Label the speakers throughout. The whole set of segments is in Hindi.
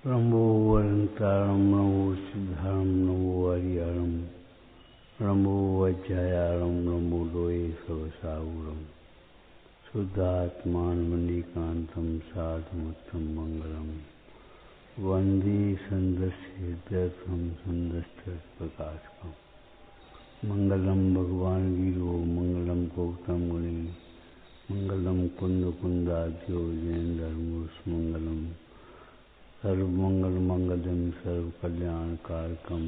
Speaker 1: नमो वरंतारम नमो सिद्धारम नमो हरिहरम नमो वज्रयारम नमो लोये सवसागुरम शुद्धात्मानमणिकांतम साधुमुत्तम मंगलम वंदे संदस्यम संदस्तप्रकाशकम मंगलम भगवान वीरो मंगलम गौतम मुनि मंगलम कुंद कुंदाद्यो जैन धर्मोस मंगलम सर्वमंगल मंगलम सर्व कल्याण कारकम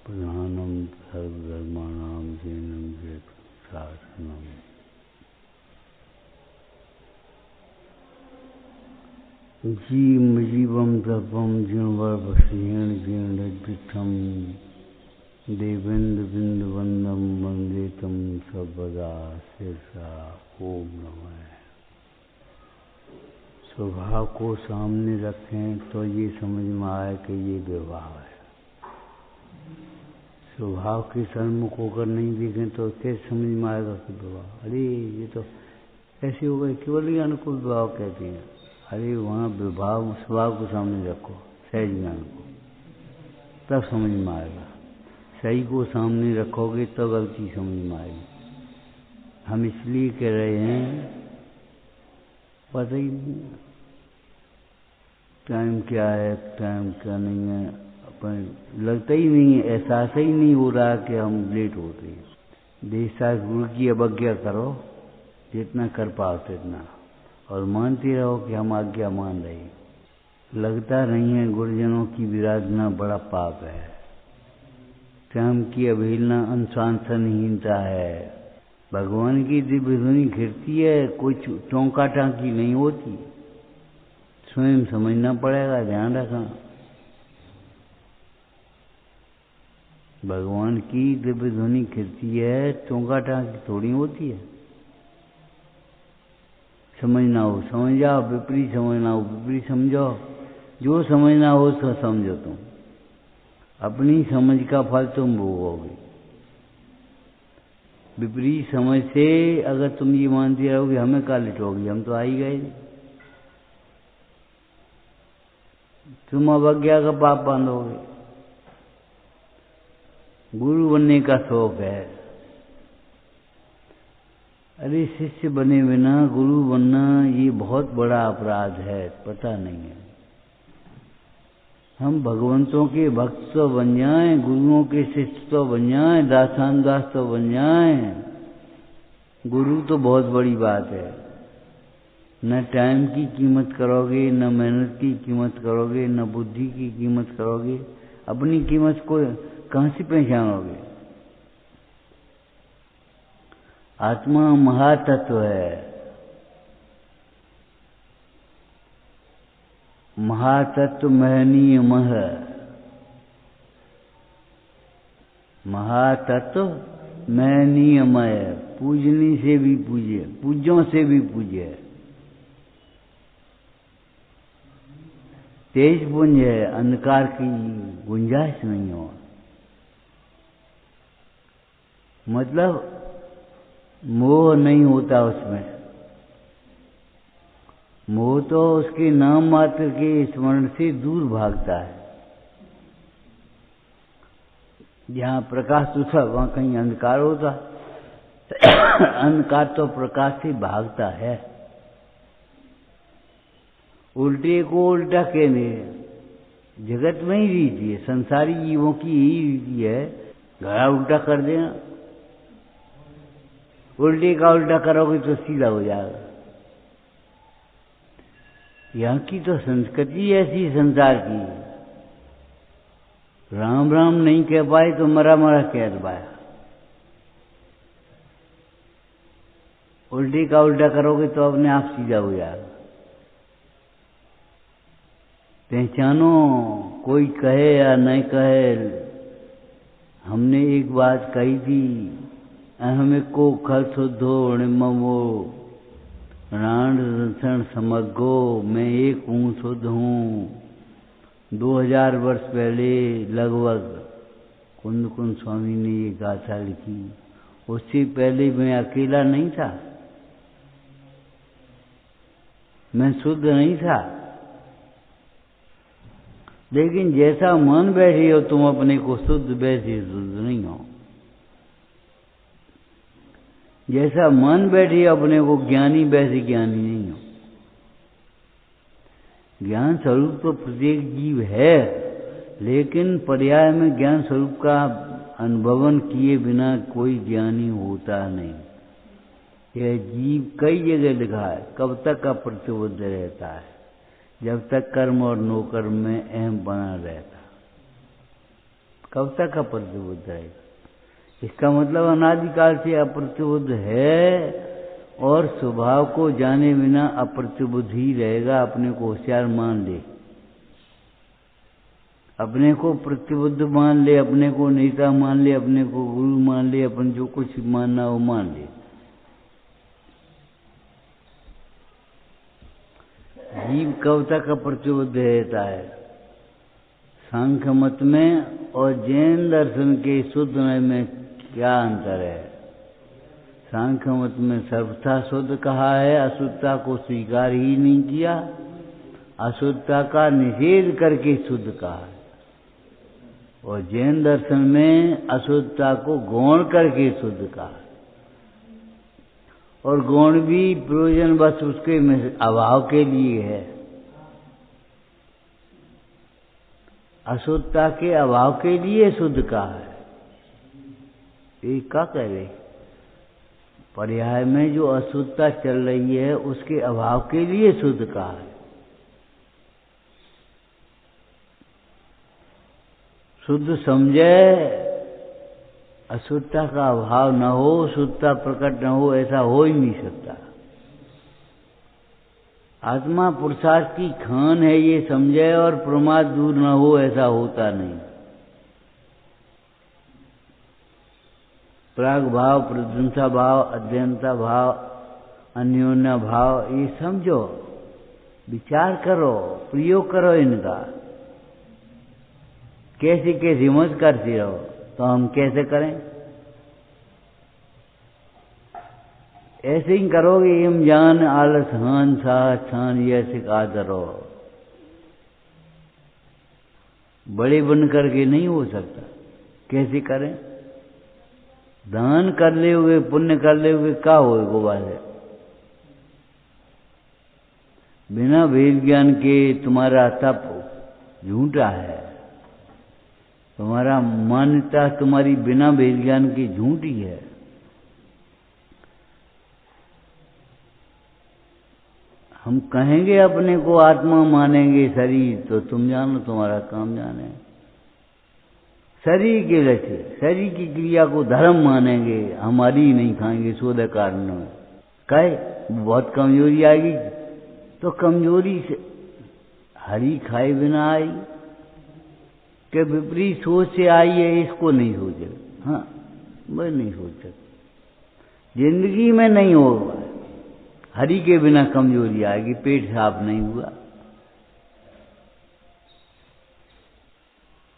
Speaker 1: प्रधानम सर्वधर्माणाम जैनम जयत शासनम। जीवम तपम जीर्णवर्षीण जीर्णोद्धितम देवेन्द्र बिंदु वंदम वंदे तम सर्वदा शीर्षा। ओम नमः। स्वभाव को सामने रखें तो ये समझ में आए कि ये व्यवहार है। स्वभाव के सन्मुख होकर नहीं देखें तो कैसे समझ में आएगा कि व्यवहार, अरे ये तो ऐसे हो गए, केवल ही अनुकूल व्यवहार कहते हैं। अरे वहाँ विभाव स्वभाव को सामने रखो, सहज ज्ञान को, तब समझ में आएगा। सही को सामने रखोगे तो गलती समझ में आएगी। हम इसलिए कह रहे हैं, पता ही नहीं टाइम क्या है, टाइम क्या नहीं है, अपन लगता ही नहीं है, एहसास ही नहीं हो रहा कि हम लेट होते हैं। देश गुरु की अवज्ञा करो जितना कर पाओ तितना, और मानते रहो कि हम आज्ञा मान रहे हैं। लगता नहीं है गुरुजनों की विराधना बड़ा पाप है। टाइम की अवहेलना अनुशासनहीनता है। भगवान की दिव्य ध्वनि घिरती है, कोई टोंका टांकी नहीं होती। स्वयं समझना पड़ेगा, ध्यान रखना। भगवान की दिव्य ध्वनि घिरती है, टोंका टांकी थोड़ी होती है। समझना हो समझ जाओ, विपरीत समझना हो विपरीत समझो, जो समझना हो तो समझो। तुम अपनी समझ का फल तुम भोगोगे। विपरीत समझ से अगर तुम ये मानती रहोगे हमें का लिटोगी, हम तो आ ही गए। तुम अवज्ञा का पाप बांधोगे। गुरु बनने का शौक है, अरे शिष्य बने बिना गुरु बनना ये बहुत बड़ा अपराध है, पता नहीं है। हम भगवंतों के भक्त तो बन जाएं, गुरुओं के शिष्य तो बन जाएं, दासान दास तो बन जाएं। गुरु तो बहुत बड़ी बात है। न टाइम की कीमत करोगे, न मेहनत की कीमत करोगे, न बुद्धि की कीमत करोगे। अपनी कीमत को कहां से पहचानोगे? आत्मा महातत्व है। महातत्व महनीय मह, महातत्व महनीयमय, पूजनी से भी पूज्य, पूज्यों से भी पूज्य है। तेज पुंज है, अंधकार की गुंजाइश नहीं हो। मतलब मोह नहीं होता उसमें। मोह तो उसके नाम मात्र के स्मरण से दूर भागता है। जहाँ प्रकाश उठा वहाँ कहीं अंधकार होता। अंधकार तो प्रकाश से भागता है। उल्टे को उल्टा कहने जगत में ही रीति है, संसारी जीवों की यही रीति है। घड़ा उल्टा कर देना, उल्टे का उल्टा करोगे तो सीधा हो जाएगा। यहाँ की तो संस्कृति ऐसी संसार की। राम राम नहीं कह पाए तो मरा मरा कह पाया। उल्टे का उल्टा करोगे तो अपने आप सीधा हो जाएगा। पहचानो, कोई कहे या नहीं कहे, हमने एक बात कही थी, अहम को खल शुद्धो निमो राण दर्शन समग्गो, मैं एक हूँ, शुद्ध हूँ। 2000 वर्ष पहले लगभग कुंद कुंद स्वामी ने ये गाथा लिखी। उससे पहले मैं अकेला नहीं था, मैं शुद्ध नहीं था। लेकिन जैसा मन बैठे हो तुम अपने को शुद्ध वैसे शुद्ध नहीं हो। जैसा मन बैठे अपने को ज्ञानी वैसे ज्ञानी नहीं हो। ज्ञान स्वरूप तो प्रत्येक जीव है, लेकिन पर्याय में ज्ञान स्वरूप का अनुभवन किए बिना कोई ज्ञानी होता नहीं। यह जीव कई जगह लिखा है, कब तक का प्रतिबद्ध रहता है, जब तक कर्म और नौकर्म में अहम बना रहता। कब तक का प्रतिबद्ध रहेगा? इसका मतलब अनादिकाल से अप्रतिबद्ध है और स्वभाव को जाने बिना अप्रतिबद्ध ही रहेगा। अपने को होशियार मान ले, अपने को प्रतिबद्ध मान ले, अपने को नेता मान ले, अपने को गुरु मान ले, अपन जो कुछ मानना वो मान ले। जीव कब तक प्रतिबद्ध रहता है? सांख्य मत में और जैन दर्शन के शुद्ध में क्या अंतर है? सांख्य मत में सर्वथा शुद्ध कहा है, अशुद्धता को स्वीकार ही नहीं किया, अशुद्धता का निषेध करके शुद्ध कहा है। और जैन दर्शन में अशुद्धता को गौण करके शुद्ध कहा है, और गौण भी प्रयोजन बस उसके अभाव के लिए है। अशुद्धता के अभाव के लिए शुद्ध कहा है। ये क्या कह रहे? पर्याय में जो अशुद्धता चल रही है उसके अभाव के लिए शुद्ध कहा है। शुद्ध समझे, अशुद्धता का अभाव न हो, शुद्धता प्रकट न हो, ऐसा हो ही नहीं सकता। आत्मा पुरुषार्थ की खान है ये समझे और प्रमाद दूर न हो, ऐसा होता नहीं। प्राग भाव, प्रशंसा भाव, अध्ययनता भाव, अन्योन्य भाव, ये समझो, विचार करो, प्रयोग करो इनका। कैसे कैसे मत करते रहो, तो हम कैसे करें? ऐसे ही करोगे इम जान आलस हान साह छान ये सिखाते रहो। बड़े बन करके नहीं हो सकता। कैसे करें? दान कर ले हुए, पुण्य कर ले हुए क्या हो गोबा से? बिना वेद ज्ञान के तुम्हारा तप झूठा है, तुम्हारा मान्यता तुम्हारी बिना वेद ज्ञान की झूठी है। हम कहेंगे अपने को आत्मा मानेंगे शरीर, तो तुम जानो तुम्हारा काम जाने। शरीर के रचे, शरीर की क्रिया को धर्म मानेंगे, हमारी नहीं खाएंगे शोध कारण में। कहे बहुत कमजोरी आएगी, तो कमजोरी से हरी खाए बिना आई कि विपरीत सोच से आई है, इसको नहीं सोचे। हाँ, मैं नहीं सोच सकता, जिंदगी में नहीं होगा। हरि के बिना कमजोरी आएगी, पेट साफ नहीं हुआ।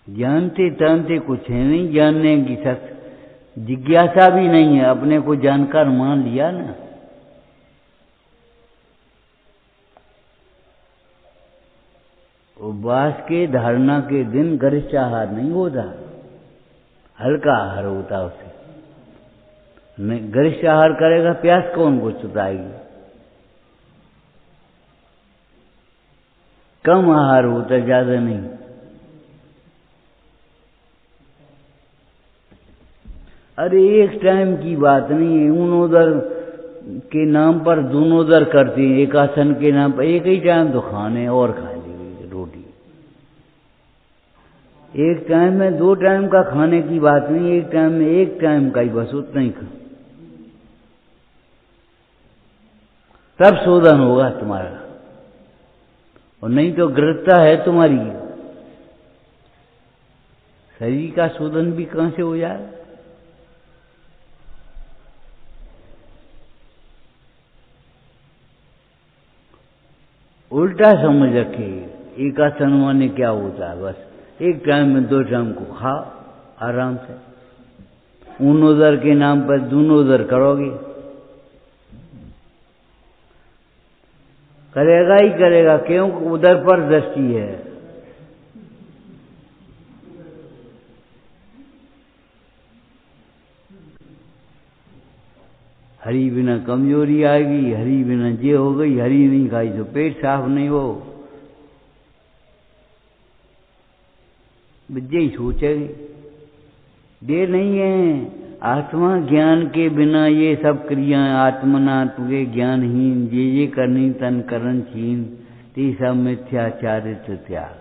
Speaker 1: जानते जानते कुछ है नहीं, जानने की सख्त जिज्ञासा भी नहीं है, अपने को जानकर मान लिया ना। उपवास के धारणा के दिन गरिष्ठ आहार नहीं होता, हल्का आहार होता उसे। गरिष्ठ आहार करेगा, प्यास कौन को चुताएगी? कम आहार होता, ज्यादा नहीं। अरे एक टाइम की बात नहीं है, ऊनोदर के नाम पर दूनोदर करते हैं, एक आसन के नाम पर। एक ही टाइम तो खाने और खा ली रोटी। एक टाइम में 2 टाइम का खाने की बात नहीं, एक टाइम में 1 टाइम का ही, बस उतना ही खा, तब शोधन होगा तुम्हारा। और नहीं तो गृहता है तुम्हारी, शरीर का शोधन भी कहां से हो जाए? उल्टा समझ रखे, एक आसन माने क्या होता है? बस एक टाइम में 2 टाइम को खाओ आराम से। ऊनोदर के नाम पर दूनोदर करोगे, करेगा ही करेगा। क्यों? उधर पर दृष्टि है, हरी बिना कमजोरी आएगी, हरी बिना ये हो गई, हरी नहीं खाई तो पेट साफ नहीं हो, विद्या ही सोचेगी। ये नहीं है आत्मा ज्ञान के बिना ये सब क्रियाएं आत्मनात्म के ज्ञानहीन, ये करनी तन करण छीन, ते सब मिथ्याचारित्र त्याग।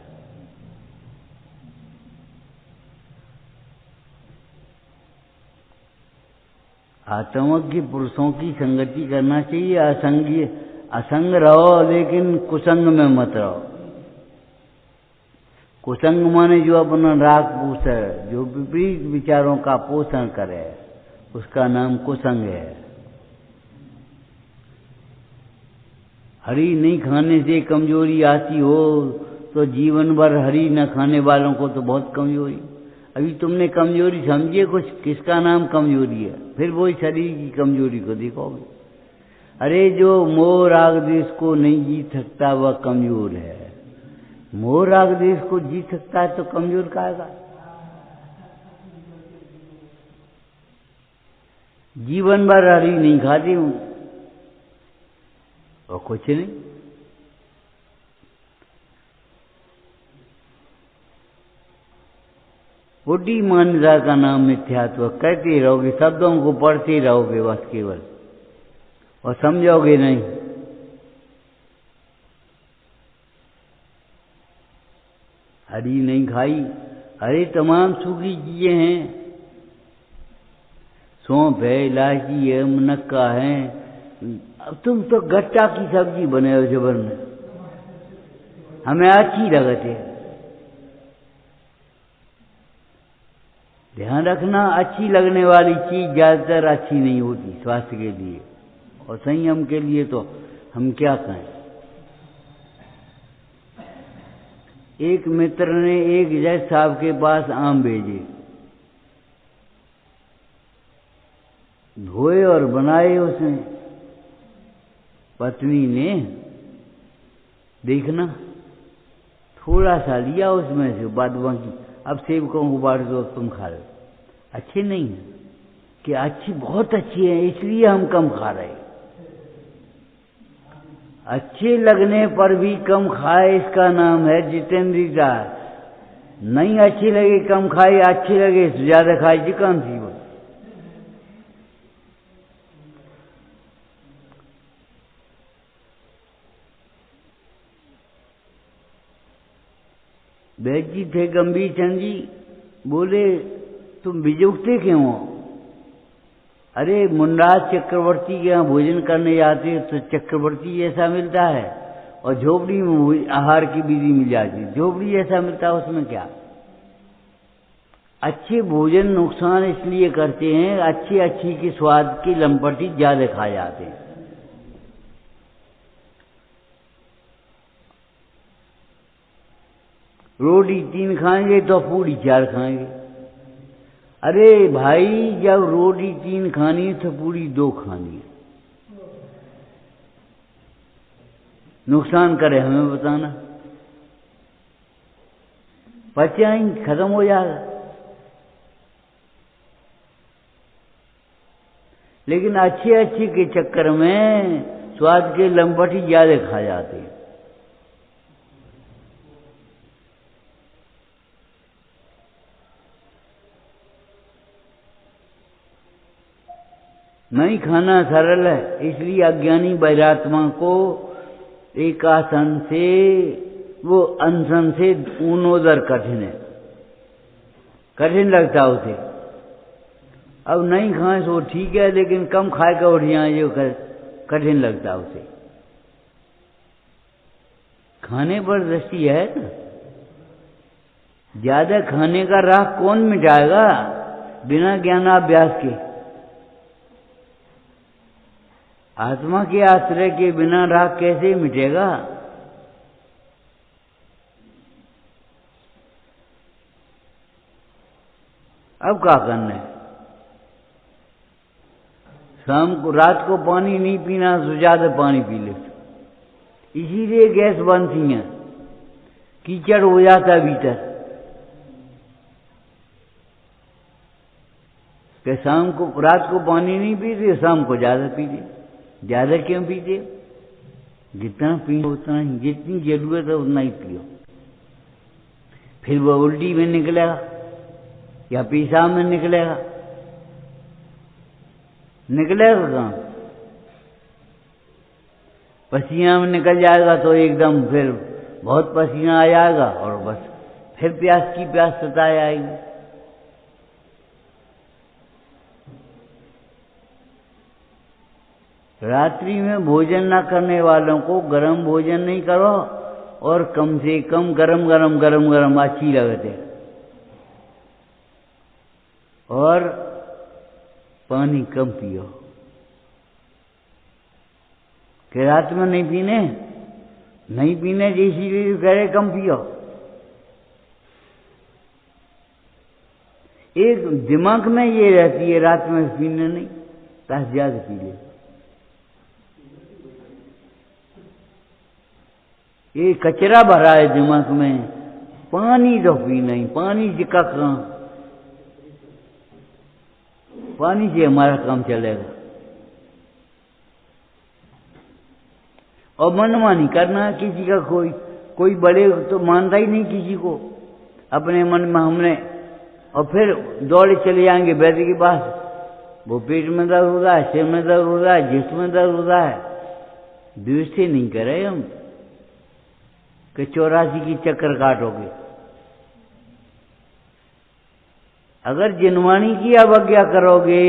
Speaker 1: आत्मज्ञ पुरुषों की संगति करना चाहिए। असंग रहो लेकिन कुसंग में मत रहो। कुसंग माने जो अपना राग पूछे, जो विपरीत विचारों का पोषण करे, उसका नाम कुसंग है। हरी नहीं खाने से कमजोरी आती हो तो जीवन भर हरी न खाने वालों को तो बहुत कमजोरी। अभी तुमने कमजोरी समझिए कुछ, किसका नाम कमजोरी है? फिर वही शरीर की कमजोरी को देखोगे। अरे जो मोह राग देश को नहीं जीत सकता वह कमजोर है। मोह राग देश को जीत सकता है तो कमजोर कहेगा। जीवन भर हरी नहीं खाती हूं और कुछ नहीं। बुद्धि मान्यता का नाम मिथ्यात्व। कहते रहोगे, शब्दों को पढ़ते रहोगे बस केवल, और समझोगे नहीं। हरी नहीं खाई, अरे तमाम सूखी चीजें हैं, सौंफ है, इलायची है, मुनक्का है। अब तुम तो गट्टा की सब्जी बने हो जबर में, हमें अच्छी लगती है। ध्यान रखना, अच्छी लगने वाली चीज ज्यादातर अच्छी नहीं होती स्वास्थ्य के लिए, और संयम के लिए तो हम क्या कहें। एक मित्र ने एक जज साहब के पास आम भेजे, धोए और बनाए उसने। पत्नी ने देखना थोड़ा सा लिया उसमें से, बाद बाकी अब सेवकों को बांट दो, तुम खा लो। अच्छे नहीं है कि अच्छी, बहुत अच्छी है इसलिए हम कम खा रहे। अच्छे लगने पर भी कम खाए, इसका नाम है जितेंद्रियता। नहीं अच्छी लगे कम खाए, अच्छी लगे तो ज्यादा खाए, जी कौन सी वो। वैद्य जी थे गंभीर चंद जी, बोले तुम बिजुकते क्यों हो? अरे मुनराज चक्रवर्ती के यहाँ भोजन करने जाते हो तो चक्रवर्ती जैसा मिलता है, और झोपड़ी में आहार की विधि मिल जाती है, झोपड़ी जैसा मिलता है, उसमें क्या। अच्छे भोजन नुकसान इसलिए करते हैं, अच्छी के स्वाद की लंपटी ज्यादा खा जाते हैं। रोटी 3 खाएंगे तो पूरी 4 खाएंगे। अरे भाई, जब रोटी 3 खानी है तो पूरी 2 खानी है। नुकसान करे हमें बताना, पचा ही खत्म हो जाएगा। लेकिन अच्छे के चक्कर में स्वाद के लंपटी ज्यादा खा जाते हैं। नहीं खाना सरल है, इसलिए अज्ञानी वैरात्मा को एक आसन से वो अनशन से ऊनोदर कठिन है, कठिन लगता है उसे। अब नहीं खाए तो ठीक है, लेकिन कम खाए का उठ जाए जो कठिन लगता है उसे। खाने पर दृष्टि है ना, ज्यादा खाने का राग कौन मिटाएगा बिना ज्ञानाभ्यास के। आत्मा के आश्रय के बिना राग कैसे मिटेगा। अब क्या करना है, शाम को रात को पानी नहीं पीना तो ज्यादा पानी पी ले, इसीलिए गैस बनती है, कीचड़ हो जाता भीतर। कि शाम को रात को पानी नहीं पीते, शाम को ज़्यादा पीते। ज़्यादा क्यों पीते? जितना पियो उतना ही, जितनी जरूरत है उतना ही पियो। फिर वो उल्टी में निकलेगा या पेशाब में निकलेगा, निकलेगा कहाँ? पसीना में निकल जाएगा तो एकदम फिर बहुत पसीना आ जाएगा और बस फिर प्यास की प्यास सताए आएगी। रात्रि में भोजन ना करने वालों को गर्म भोजन नहीं करो और कम से कम गरम गरम अच्छी लगते, और पानी कम पियो। कि रात में नहीं पीने जैसी करे कम पियो। एक दिमाग में ये रहती है रात में पीने नहीं, ताश ज्यादा पी ले। ये कचरा भरा है दिमाग में, पानी तो पीना ही, पानी से का काम? पानी से हमारा काम चलेगा। और मनमानी करना किसी का, कोई बड़े तो मानता ही नहीं किसी को, अपने मन में हमने, और फिर दौड़े चले जाएंगे वैद्य के पास। वो पेट में दर्द हो रहा है, सिर में दर्द हो रहा है, जिस्म में दर्द हो रहा है। द्वेष नहीं करे हम कि 84 की चक्कर काटोगे। अगर जिनवाणी की अवज्ञा करोगे,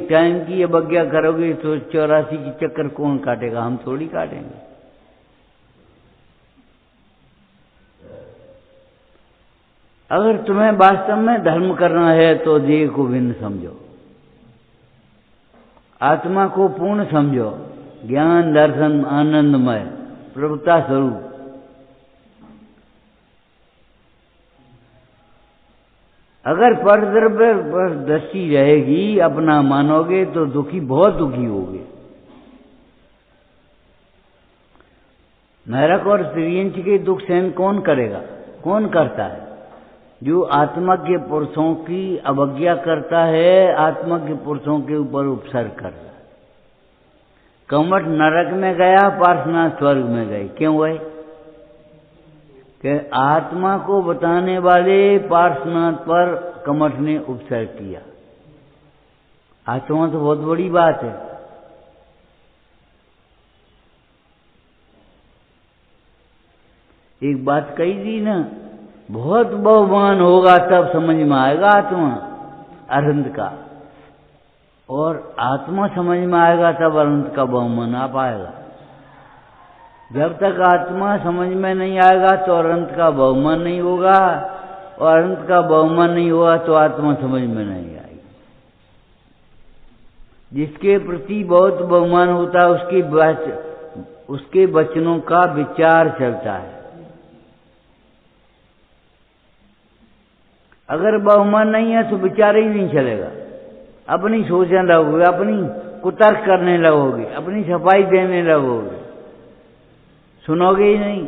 Speaker 1: टाइम की अवज्ञा करोगे, तो 84 की चक्कर कौन काटेगा? हम थोड़ी काटेंगे। अगर तुम्हें वास्तव में धर्म करना है तो देह को भिन्न समझो, आत्मा को पूर्ण समझो, ज्ञान दर्शन आनंदमय प्रभुता स्वरूप। अगर परद्रव्य पर दृष्टि रहेगी, अपना मानोगे, तो बहुत दुखी होगे। नरक और त्रियंच के दुख सहन कौन करेगा? कौन करता है? जो आत्मा के पुरुषों की अवज्ञा करता है, आत्मा के पुरुषों के ऊपर उपसर्ग करता है। कमठ नरक में गया, पार्श्वनाथ स्वर्ग में गए। क्यों गए? कि आत्मा को बताने वाले पार्श्वनाथ पर कमठ ने उपसर्ग किया। आत्मा तो बहुत बड़ी बात है। एक बात कही थी ना, बहुत बहुमान होगा तब समझ में आएगा आत्मा अनंत का, और आत्मा समझ में आएगा तब अनंत का बहुमान आ पाएगा। जब तक आत्मा समझ में नहीं आएगा तो अनंत का बहुमान नहीं होगा, और अनंत का बहुमान नहीं होगा तो आत्मा समझ में नहीं आएगी। जिसके प्रति बहुत बहुमान होता है उसके वचनों का विचार चलता है। अगर बहुमान नहीं है तो विचार ही नहीं चलेगा। अपनी सोचने लगोगे, अपनी कुतर्क करने लगोगे, अपनी सफाई देने लगोगे, सुनोगे ही नहीं।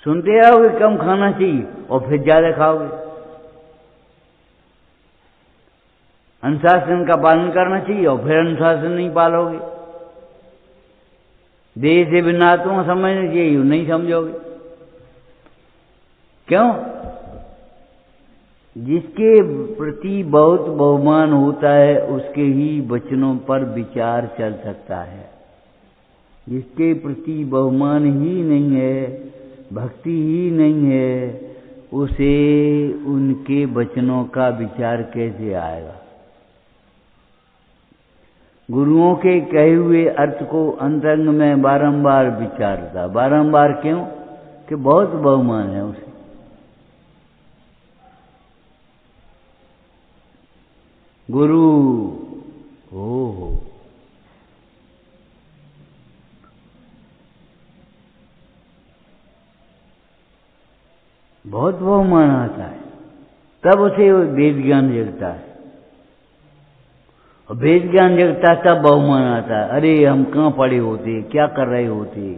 Speaker 1: सुनते रहोगे कम खाना चाहिए और फिर ज्यादा खाओगे। अनुशासन का पालन करना चाहिए और फिर अनुशासन नहीं पालोगे। देह से बिना आत्मा समझना चाहिए, नहीं समझोगे। क्यों? जिसके प्रति बहुत बहुमान होता है उसके ही वचनों पर विचार चल सकता है। जिसके प्रति बहुमान ही नहीं है, भक्ति ही नहीं है, उसे उनके वचनों का विचार कैसे आएगा? गुरुओं के कहे हुए अर्थ को अंतरंग में बारंबार विचारता। बारंबार क्यों? कि बहुत बहुमान है उसे। गुरु हो बहुत बहुमान आता है, तब उसे वेद ज्ञान जगता है। और वेद ज्ञान जगता तब बहुमान आता है। अरे हम कहाँ पढ़े होते, क्या कर रहे होते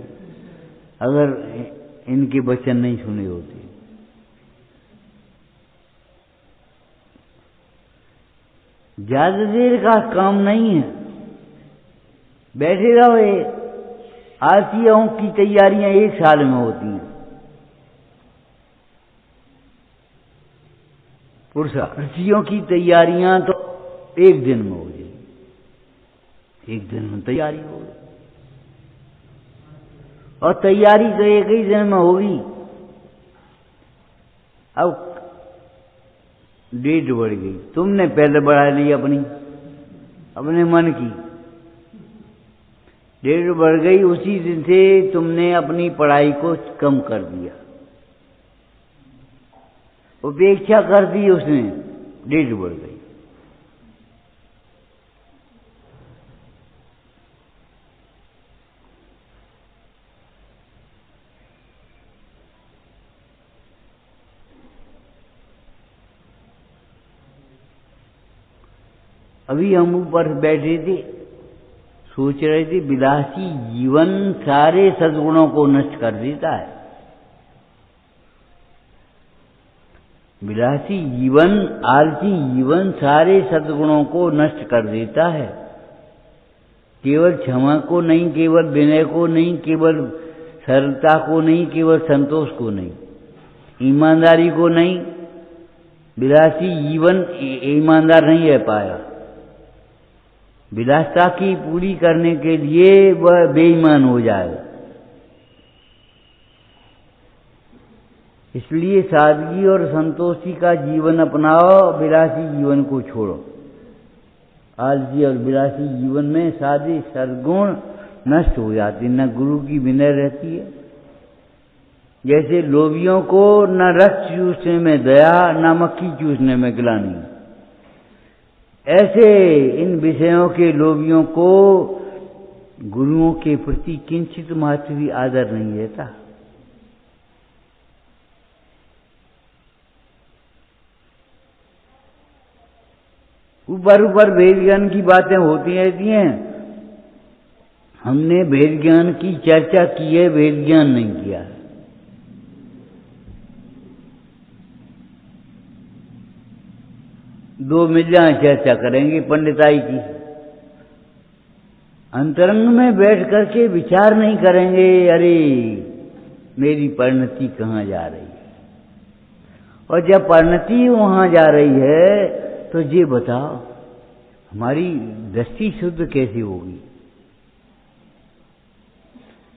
Speaker 1: अगर इनके वचन नहीं सुने होते। ज्यादा देर का काम नहीं है, बैठे रहो। आरतीयों की तैयारियां 1 साल में होती हैं, पुरुषार्थियों की तैयारियां तो 1 दिन में हो जाएगी, 1 दिन में तैयारी होगी, और तैयारी तो 1 ही दिन में होगी। अब डेट बढ़ गई, तुमने पहले बढ़ा ली अपने मन की डेट बढ़ गई, उसी दिन से तुमने अपनी पढ़ाई को कम कर दिया, उपेक्षा कर दी उसने, डेट बढ़ गई। अभी हम ऊपर बैठे थे, सोच रहे थे विलासी जीवन सारे सद्गुणों को नष्ट कर देता है। विलासी जीवन, आलसी जीवन सारे सद्गुणों को नष्ट कर देता है। केवल क्षमा को नहीं, केवल विनय को नहीं, केवल सरलता को नहीं, केवल संतोष को नहीं, ईमानदारी को नहीं। विलासी जीवन ईमानदार नहीं रह पाया। विलासता की पूरी करने के लिए वह बेईमान हो जाएगा। इसलिए सादगी और संतोषी का जीवन अपनाओ, विलासी जीवन को छोड़ो। आलसी और विलासी जीवन में सारे सद्गुण नष्ट हो जाते, न गुरु की विनय रहती है। जैसे लोभियों को न रस चूसने में दया, न मक्खी चूसने में गिलानी, ऐसे इन विषयों के लोभियों को गुरुओं के प्रति किंचित मात्र भी आदर नहीं रहता। ऊपर ऊपर वेद ज्ञान की बातें होती रहती हैं, हमने वेद ज्ञान की चर्चा की है, वेद ज्ञान नहीं किया। दो मिल जाए चर्चा करेंगे पंडिताई की, अंतरंग में बैठ करके विचार नहीं करेंगे, अरे मेरी परिणति कहाँ जा रही है। और जब परिणति वहां जा रही है तो ये बताओ हमारी दृष्टि शुद्ध कैसी होगी,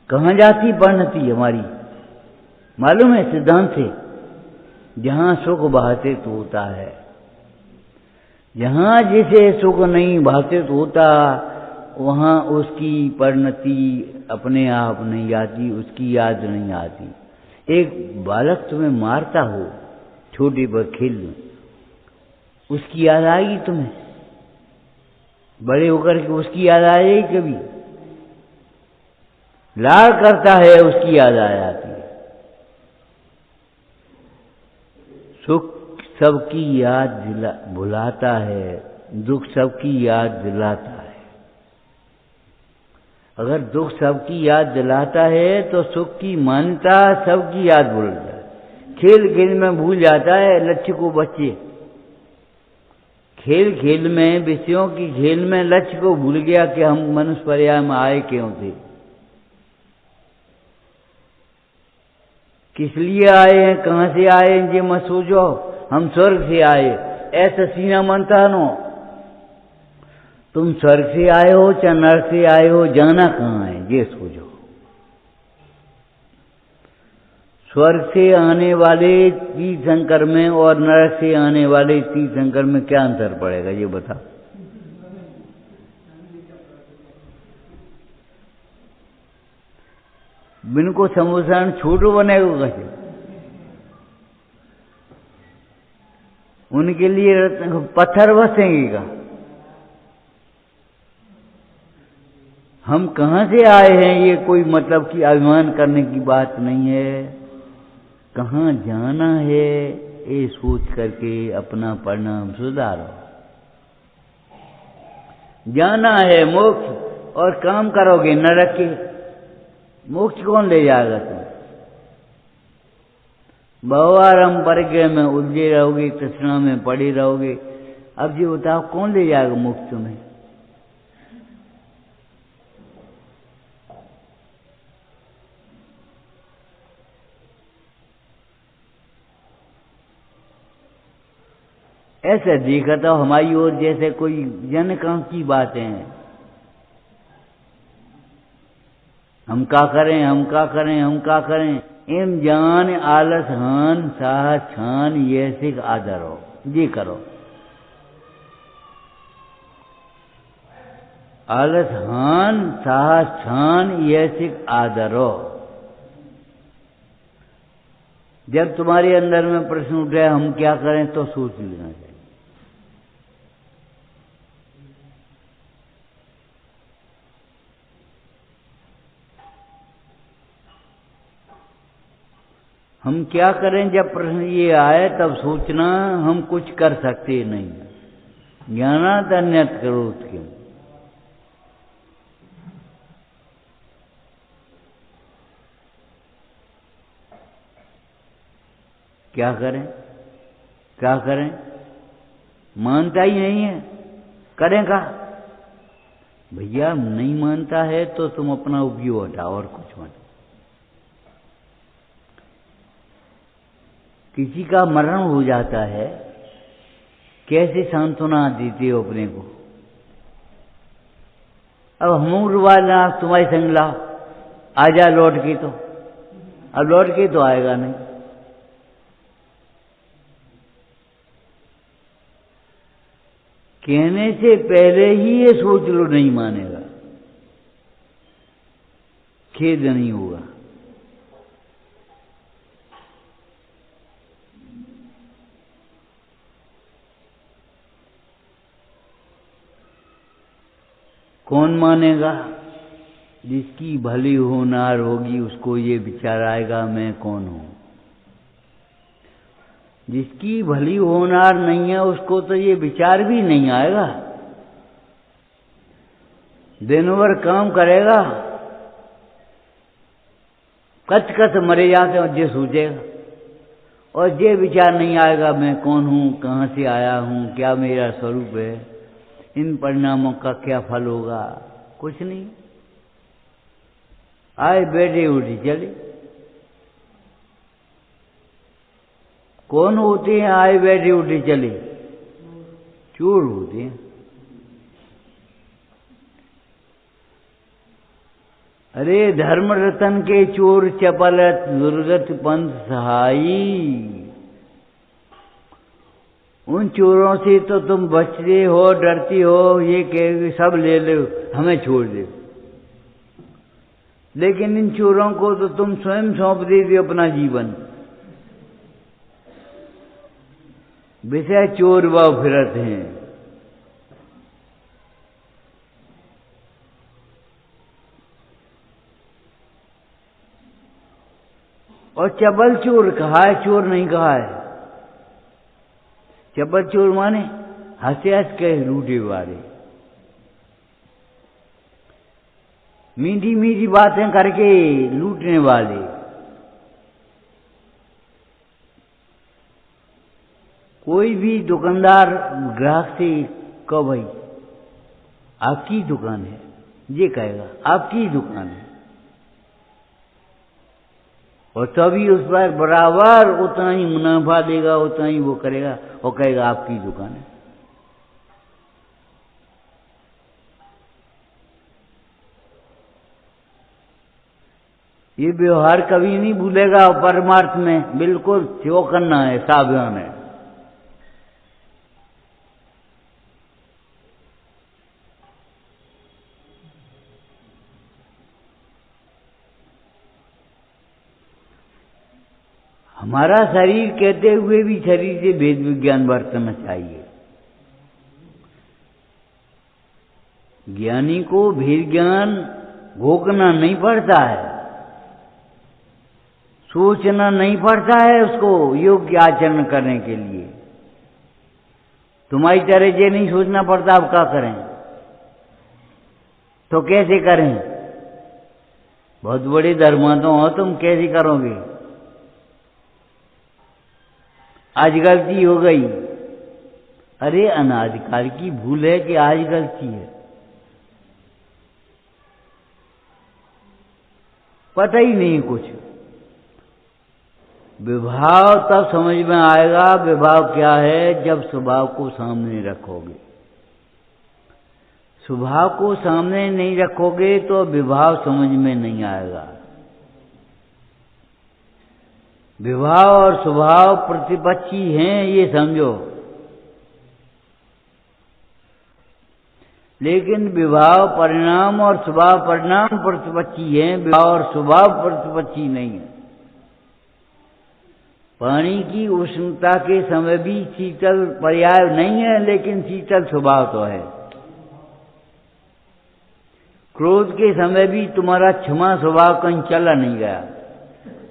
Speaker 1: कहाँ जाती परिणति हमारी। मालूम है सिद्धांत से, जहां सुख भाषित होता है, जहां जिसे सुख नहीं भाषित होता, वहां उसकी परिणति अपने आप नहीं आती, उसकी याद नहीं आती। एक बालक तुम्हें मारता हो छोटे पर खेल में, उसकी याद आएगी तुम्हें? बड़े होकर के उसकी याद आएगी कभी? लाड़ करता है उसकी याद आ जाती है। सुख सबकी याद भुलाता है, दुख सबकी याद दिलाता है। अगर दुख सबकी याद दिलाता है तो सुख की मान्यता सबकी याद भूल जाए। खेल खेल में भूल जाता है लक्ष्य को बच्चे, खेल खेल में, विषयों की खेल में लक्ष्य को भूल गया कि हम मनुष्य पर्याय में आए क्यों थे, किस लिए आए हैं, कहां से आए हैं, ये मत सोचो। हम स्वर्ग से आए, ऐसा सीना मनता नो। तुम स्वर्ग से आए हो चाहे नरक से आए हो, जाना कहां है ये सोचो। स्वर्ग से आने वाले तीर्थंकर में और नरक से आने वाले तीर्थंकर में क्या अंतर पड़ेगा ये बता। बिन को समुद्र छोटो बनेगा कैसे? उनके लिए पत्थर बसेंगे। हम कहां से आए हैं ये कोई मतलब की अभिमान करने की बात नहीं है। कहां जाना है ये सोच करके अपना परिणाम सुधारो। जाना है मोक्ष, और काम करोगे नरक के, मोक्ष कौन ले जाएगा? तुम बहुआरम परिग्रह में उलझे रहोगे, तृष्णा में पड़े रहोगे, अब ये बताओ कौन ले जाएगा मुफ्त में? ऐसे देखा तो हमारी ओर जैसे कोई जन काम की बातें हैं। हम का करें, हम का करें, हम का करें। एम जान आलस हान साह छान ये सिख आदर हो, ये करो। आलस हान साह छान ये सिख आदर हो। जब तुम्हारे अंदर में प्रश्न उठे हम क्या करें, तो सोच लेना चाहिए। हम क्या करें जब प्रश्न ये आए, तब सोचना हम कुछ कर सकते नहीं। ज्ञानात अन्यत करोत क्यों। क्या करें, क्या करें, मानता ही नहीं है, करें का? भैया नहीं मानता है तो तुम अपना उपयोग हटाओ और कुछ मत। किसी का मरण हो जाता है, कैसे सांत्वना देते हो अपने को? अब हम रुवाना तुम्हारी संग लाओ, आजा लौट के, तो अब लौट के तो आएगा नहीं। कहने से पहले ही ये सोच लो नहीं मानेगा, खेद नहीं होगा। कौन मानेगा? जिसकी भली होनार होगी उसको ये विचार आएगा मैं कौन हूं। जिसकी भली होनार नहीं है उसको तो ये विचार भी नहीं आएगा। दिन भर काम करेगा, कच कच मरे जाते और ये सोचेगा, और ये विचार नहीं आएगा मैं कौन हूं, कहां से आया हूं, क्या मेरा स्वरूप है, इन परिणामों का क्या फल होगा, कुछ नहीं। आए बैठे उठी चले। कौन होते हैं आए बैठे उठे चले? चोर होते हैं। अरे धर्म रतन के चोर चपलत दुर्गत पंथ सहाई। उन चोरों से तो तुम बचते हो, डरती हो, ये कह सब ले लो हमें छोड़ दे। लेकिन इन चोरों को तो तुम स्वयं सौंप देते अपना जीवन। विषय चोर व फिरत हैं। और चबल चोर कहा है, चोर नहीं कहा है। चबल चोर माने हंस हंस के लूटे वाले, मीठी मीठी बातें करके लूटने वाले। कोई भी दुकानदार ग्राहक से कहो भाई आपकी दुकान है, ये कहेगा आपकी दुकान है, और तभी उस पर बराबर उतना ही मुनाफा देगा, उतना ही वो करेगा और कहेगा आपकी दुकान है। ये व्यवहार कभी नहीं भूलेगा। परमार्थ में बिल्कुल त्यो करना है, सावधान है। हमारा शरीर कहते हुए भी शरीर से भेद विज्ञान बरतना चाहिए। ज्ञानी को भेद ज्ञान भोगना नहीं पड़ता है, सोचना नहीं पड़ता है उसको योग्य आचरण करने के लिए। तुम्हारी तरह ये नहीं सोचना पड़ता अब क्या करें, तो कैसे करें? बहुत बड़े धर्मात्मा हो तुम, कैसे करोगे? आज गलती हो गई, अरे अनादिकाल की भूल है कि आज गलती है, पता ही नहीं कुछ। विभाव तब समझ में आएगा विभाव क्या है, जब स्वभाव को सामने रखोगे। स्वभाव को सामने नहीं रखोगे तो विभाव समझ में नहीं आएगा। विभाव और स्वभाव प्रतिपक्षी हैं, ये समझो। लेकिन विभाव परिणाम और स्वभाव परिणाम प्रतिपक्षी हैं, विभाव और स्वभाव प्रतिपक्षी नहीं है। पानी की उष्णता के समय भी शीतल पर्याय नहीं है, लेकिन शीतल स्वभाव तो है। क्रोध के समय भी तुम्हारा क्षमा स्वभाव कहीं चला नहीं गया।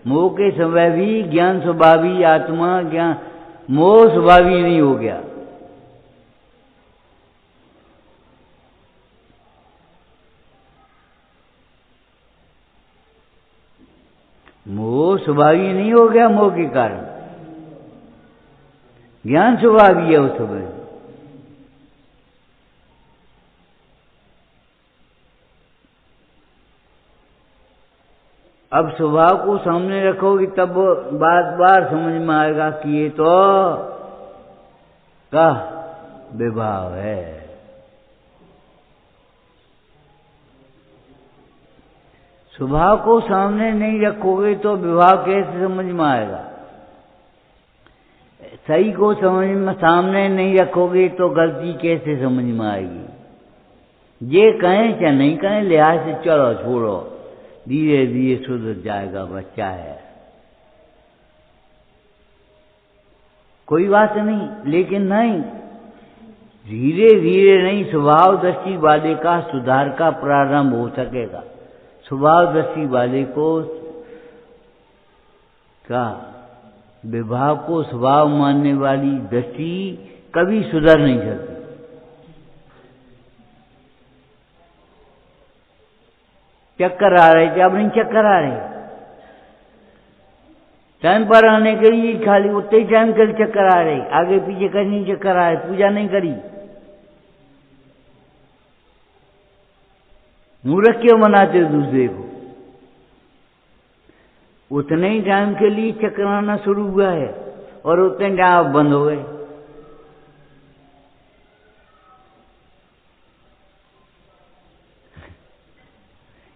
Speaker 1: मोह के समय भी ज्ञान स्वभावी आत्मा ज्ञान मोह स्वभावी नहीं हो गया। मोह स्वभावी नहीं हो गया, मोह के कारण ज्ञान स्वभावी है उस समय। अब स्वभाव को सामने रखोगे तब बार बार समझ में आएगा कि ये तो का विभाव है। स्वभाव को सामने नहीं रखोगे तो विभाव कैसे समझ में आएगा। सही को समझ में सामने नहीं रखोगे तो गलती कैसे समझ में आएगी। ये कहें चाहे नहीं कहें, लिहाज से चलो छोड़ो, धीरे धीरे सुधर जाएगा, बच्चा है, कोई बात नहीं। लेकिन नहीं, धीरे धीरे नहीं, स्वभाव दृष्टि वाले का सुधार का प्रारंभ हो सकेगा। स्वभाव दृष्टि वाले को का विभाव को स्वभाव मानने वाली दृष्टि कभी सुधर नहीं सकती। चक्कर आ रहे थे, अब नहीं चक्कर आ रहे। टाइम पर आने के लिए खाली उतने ही टाइम के लिए चक्कर आ रहे, आगे पीछे कहीं नहीं चक्कर आ रहे। पूजा नहीं करी, मूर्ख क्यों मनाते हो दूसरे को। उतने ही टाइम के लिए चक्कर आना शुरू हुआ है और उतने टाइम बंद हो गए।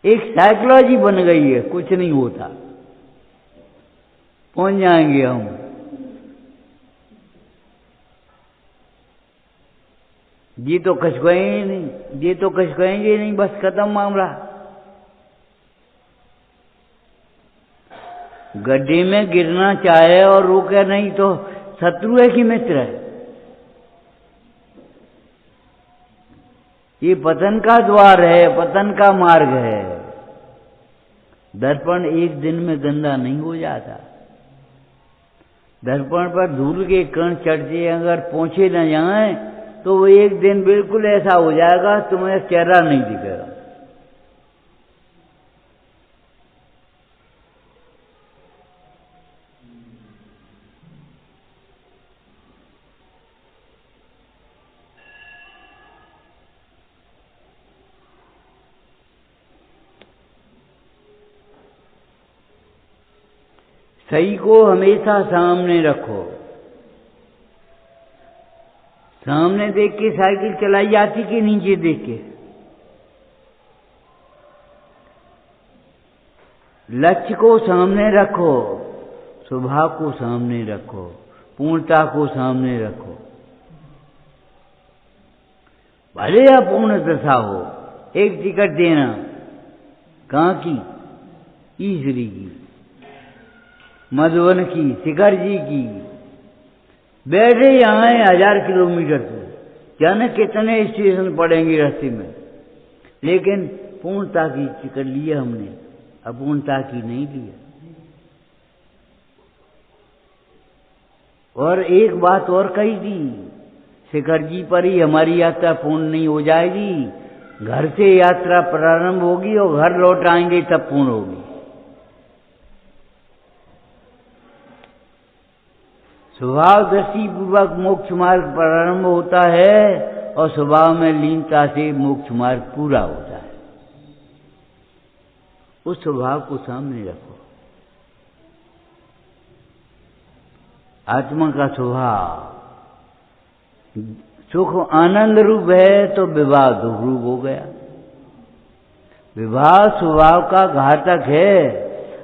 Speaker 1: एक साइकोलॉजी बन गई है, कुछ नहीं होता, पहुंच जाएंगे हम। ये तो कुछ कहेंगे नहीं, ये तो कुछ कहेंगे नहीं, बस खत्म मामला। गड्ढे में गिरना चाहे और रोके नहीं तो शत्रु है कि मित्र है। ये पतन का द्वार है, पतन का मार्ग है। दर्पण एक दिन में गंदा नहीं हो जाता। दर्पण पर धूल के कण चढ़ते अगर पहुंचे न जाए तो वो एक दिन बिल्कुल ऐसा हो जाएगा तुम्हें चेहरा नहीं दिखेगा। सही को हमेशा सामने रखो। सामने देख के साइकिल चलाई जाती कि नीचे देख के। लक्ष्य को सामने रखो, स्वभाव को सामने रखो, पूर्णता को सामने रखो। भले अपूर्ण दशा हो, एक टिकट देना कहाँ की, ईश्वरी की, मधुबन की, शिखर जी की। बैठे यहाँ 1000 किलोमीटर से, जाने कितने स्टेशन पड़ेंगे रास्ते में, लेकिन पूर्णता की टिकट लिया हमने, अपूर्णता की नहीं लिया। और एक बात और कही थी, शिखर जी पर ही हमारी यात्रा पूर्ण नहीं हो जाएगी। घर से यात्रा प्रारंभ होगी और घर लौट आएंगे तब पूर्ण होगी। स्वभाव दृष्टि पूर्वक मोक्ष मार्ग प्रारंभ होता है और स्वभाव में लीनता से मोक्ष मार्ग पूरा होता है। उस स्वभाव को सामने रखो। आत्मा का स्वभाव सुख आनंद रूप है तो विवाह दुख रूप हो गया। विवाह स्वभाव का घातक है।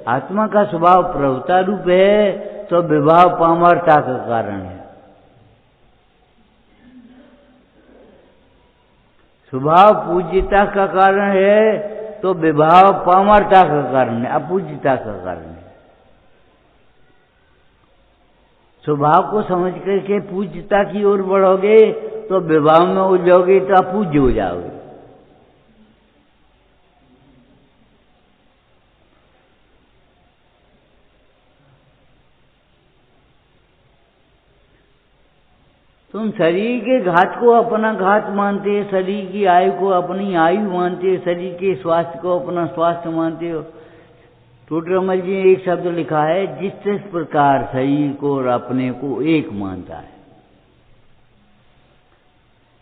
Speaker 1: आत्मा का स्वभाव प्रभुता रूप है तो विवाह पामरता का कारण है। स्वभाव पूज्यता का कारण है तो विवाह पामरता का कारण है, अपूज्यता का कारण है। स्वभाव को समझ करके पूज्यता की ओर बढ़ोगे तो विवाह में उलझोगे तो अपूज्य हो जाओगे। तुम शरीर के घात को अपना घात मानते हो, शरीर की आयु को अपनी आयु मानते हो, शरीर के स्वास्थ्य को अपना स्वास्थ्य मानते हो। टोटरमल जी ने एक शब्द लिखा है, जिस प्रकार शरीर को और अपने को एक मानता है,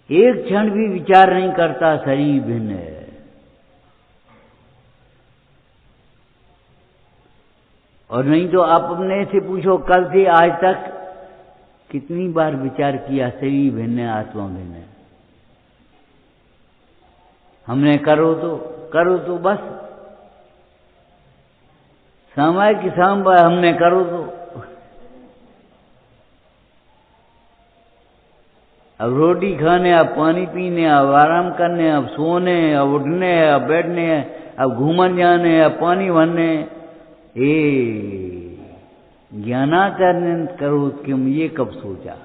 Speaker 1: एक क्षण भी विचार नहीं करता शरीर भिन्न है। और नहीं तो आप अपने से पूछो, कल से आज तक कितनी बार विचार किया शरीर भिन्न है, आत्मा भिन्न है। हमने करो तो बस समय की शाम हमने करो तो। अब रोटी खाने, अब पानी पीने, अब आराम करने, अब सोने, अब उठने, अब बैठने, अब घूमन जाने, अब पानी भरने। ज्ञानाचरण करो कि ये कब सोचा।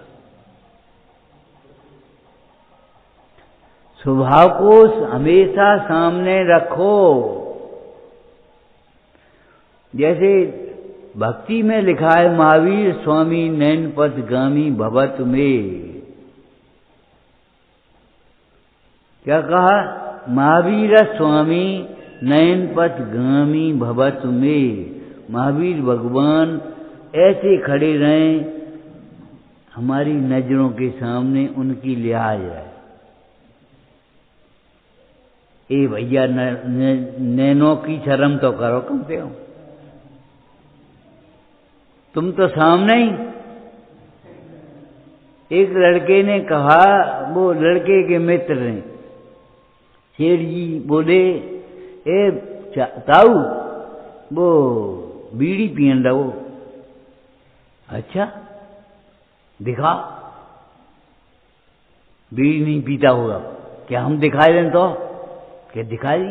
Speaker 1: स्वभाव को हमेशा सामने रखो। जैसे भक्ति में लिखा है, महावीर स्वामी नैन पथ गामी भवत में। क्या कहा? महावीर स्वामी नैन पथ गामी भवत में। महावीर भगवान ऐसे खड़े रहें हमारी नजरों के सामने, उनकी लिहाज है। ए भैया नैनों की शर्म तो करो कम से कम। तुम तो सामने ही। एक लड़के ने कहा, वो लड़के के मित्र ने, शेर जी बोले, ए ताऊ वो बीड़ी पियन रहो। अच्छा दिखा। बीड़ी नहीं पीता होगा, क्या हम दिखाई दें तो? क्या दिखाई?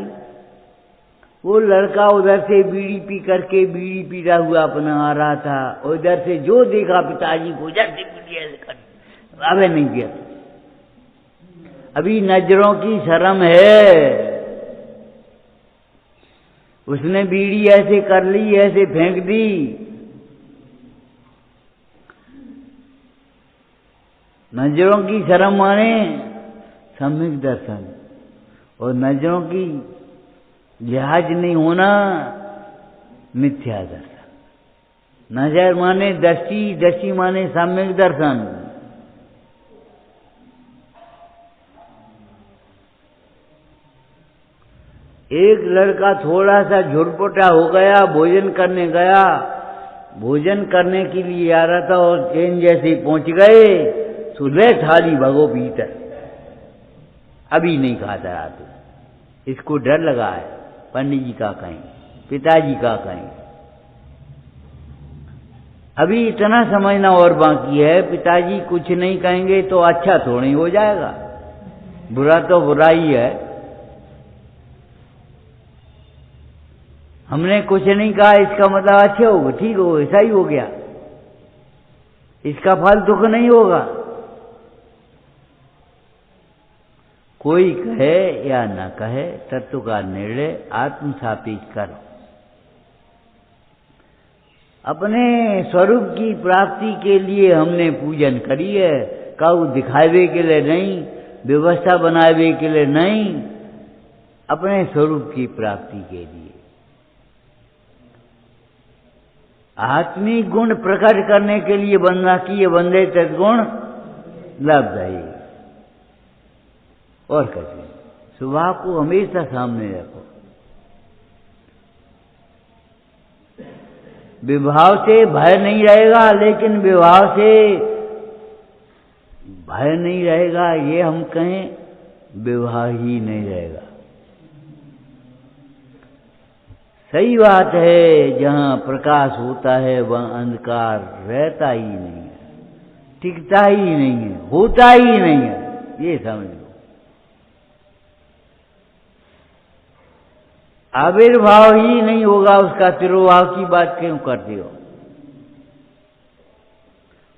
Speaker 1: वो लड़का उधर से बीड़ी पी करके बीड़ी पीता हुआ अपना आ रहा था, उधर से जो देखा पिताजी को उधर से बीड़ी ऐसे कर, अबे नहीं किया। अभी नजरों की शर्म है। उसने बीड़ी ऐसे कर ली, ऐसे फेंक दी। नजरों की शर्म माने सम्यक दर्शन, और नजरों की लिहाज नहीं होना मिथ्या दर्शन। नजर माने दृष्टि, दृष्टि माने सम्यक दर्शन। एक लड़का थोड़ा सा झुरपुटा हो गया, भोजन करने गया, भोजन करने के लिए आ रहा था और ट्रेन जैसे पहुंच गए, सुबह थाली भगो भीतर, अभी नहीं खाता रात। इसको डर लगा है, पंडित जी का कहें, पिताजी का कहें। अभी इतना समझना और बाकी है, पिताजी कुछ नहीं कहेंगे तो अच्छा थोड़ी हो जाएगा, बुरा तो बुरा ही है। हमने कुछ नहीं कहा इसका मतलब अच्छा होगा, ठीक हो, ऐसा ही हो गया, इसका फल दुख नहीं होगा। कोई कहे या न कहे, तत्व का निर्णय आत्मसापेक्ष करो। अपने स्वरूप की प्राप्ति के लिए हमने पूजन करी है, काऊ दिखावे के लिए नहीं, व्यवस्था बनावे के लिए नहीं, अपने स्वरूप की प्राप्ति के लिए। आत्मिक गुण प्रकट करने के लिए वंदना की, वंदे तद्गुण लब्धये, और कैसे स्वभाव को हमेशा सामने रखो। विभाव से भय नहीं रहेगा, लेकिन विभाव से भय नहीं रहेगा, ये हम कहें विवाह ही नहीं रहेगा। सही बात है, जहां प्रकाश होता है वहां अंधकार रहता ही नहीं है, टिकता ही नहीं है, होता ही नहीं है, ये समझ लो। आविर्भाव ही नहीं होगा उसका, तिरुभाव की बात क्यों करते हो?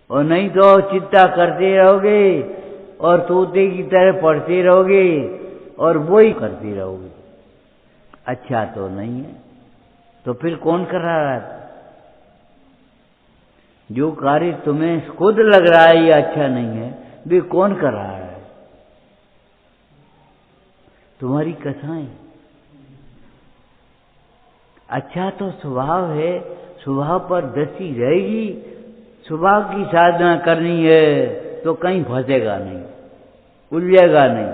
Speaker 1: और नहीं तो चिंता करते रहोगे और तोते की तरह पढ़ते रहोगे और वो ही करते रहोगे, अच्छा तो नहीं है। तो फिर कौन कर रहा है? जो कार्य तुम्हें खुद लग रहा है ये अच्छा नहीं है, वे कौन कर रहा है? तुम्हारी कथाएं। अच्छा तो स्वभाव है, स्वभाव पर दृष्टि रहेगी, स्वभाव की साधना करनी है तो कहीं फंसेगा नहीं, उलझेगा नहीं,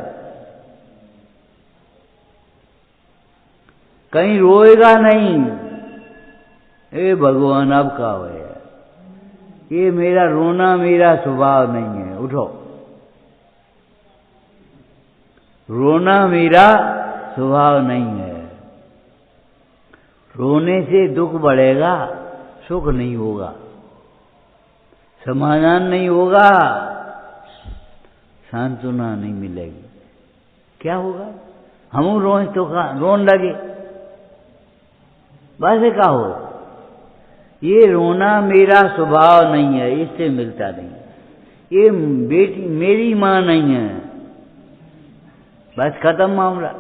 Speaker 1: कहीं रोएगा नहीं। ए भगवान अब का हो यार, ये मेरा रोना मेरा स्वभाव नहीं है, उठो। रोना मेरा स्वभाव नहीं है। रोने से दुख बढ़ेगा, सुख नहीं होगा, समाधान नहीं होगा, सांत्वना नहीं मिलेगी। क्या होगा? हम रोए तो रोन लगे, बस का हो। ये रोना मेरा स्वभाव नहीं है, इससे मिलता नहीं। ये बेटी मेरी मां नहीं है, बस खत्म मामला।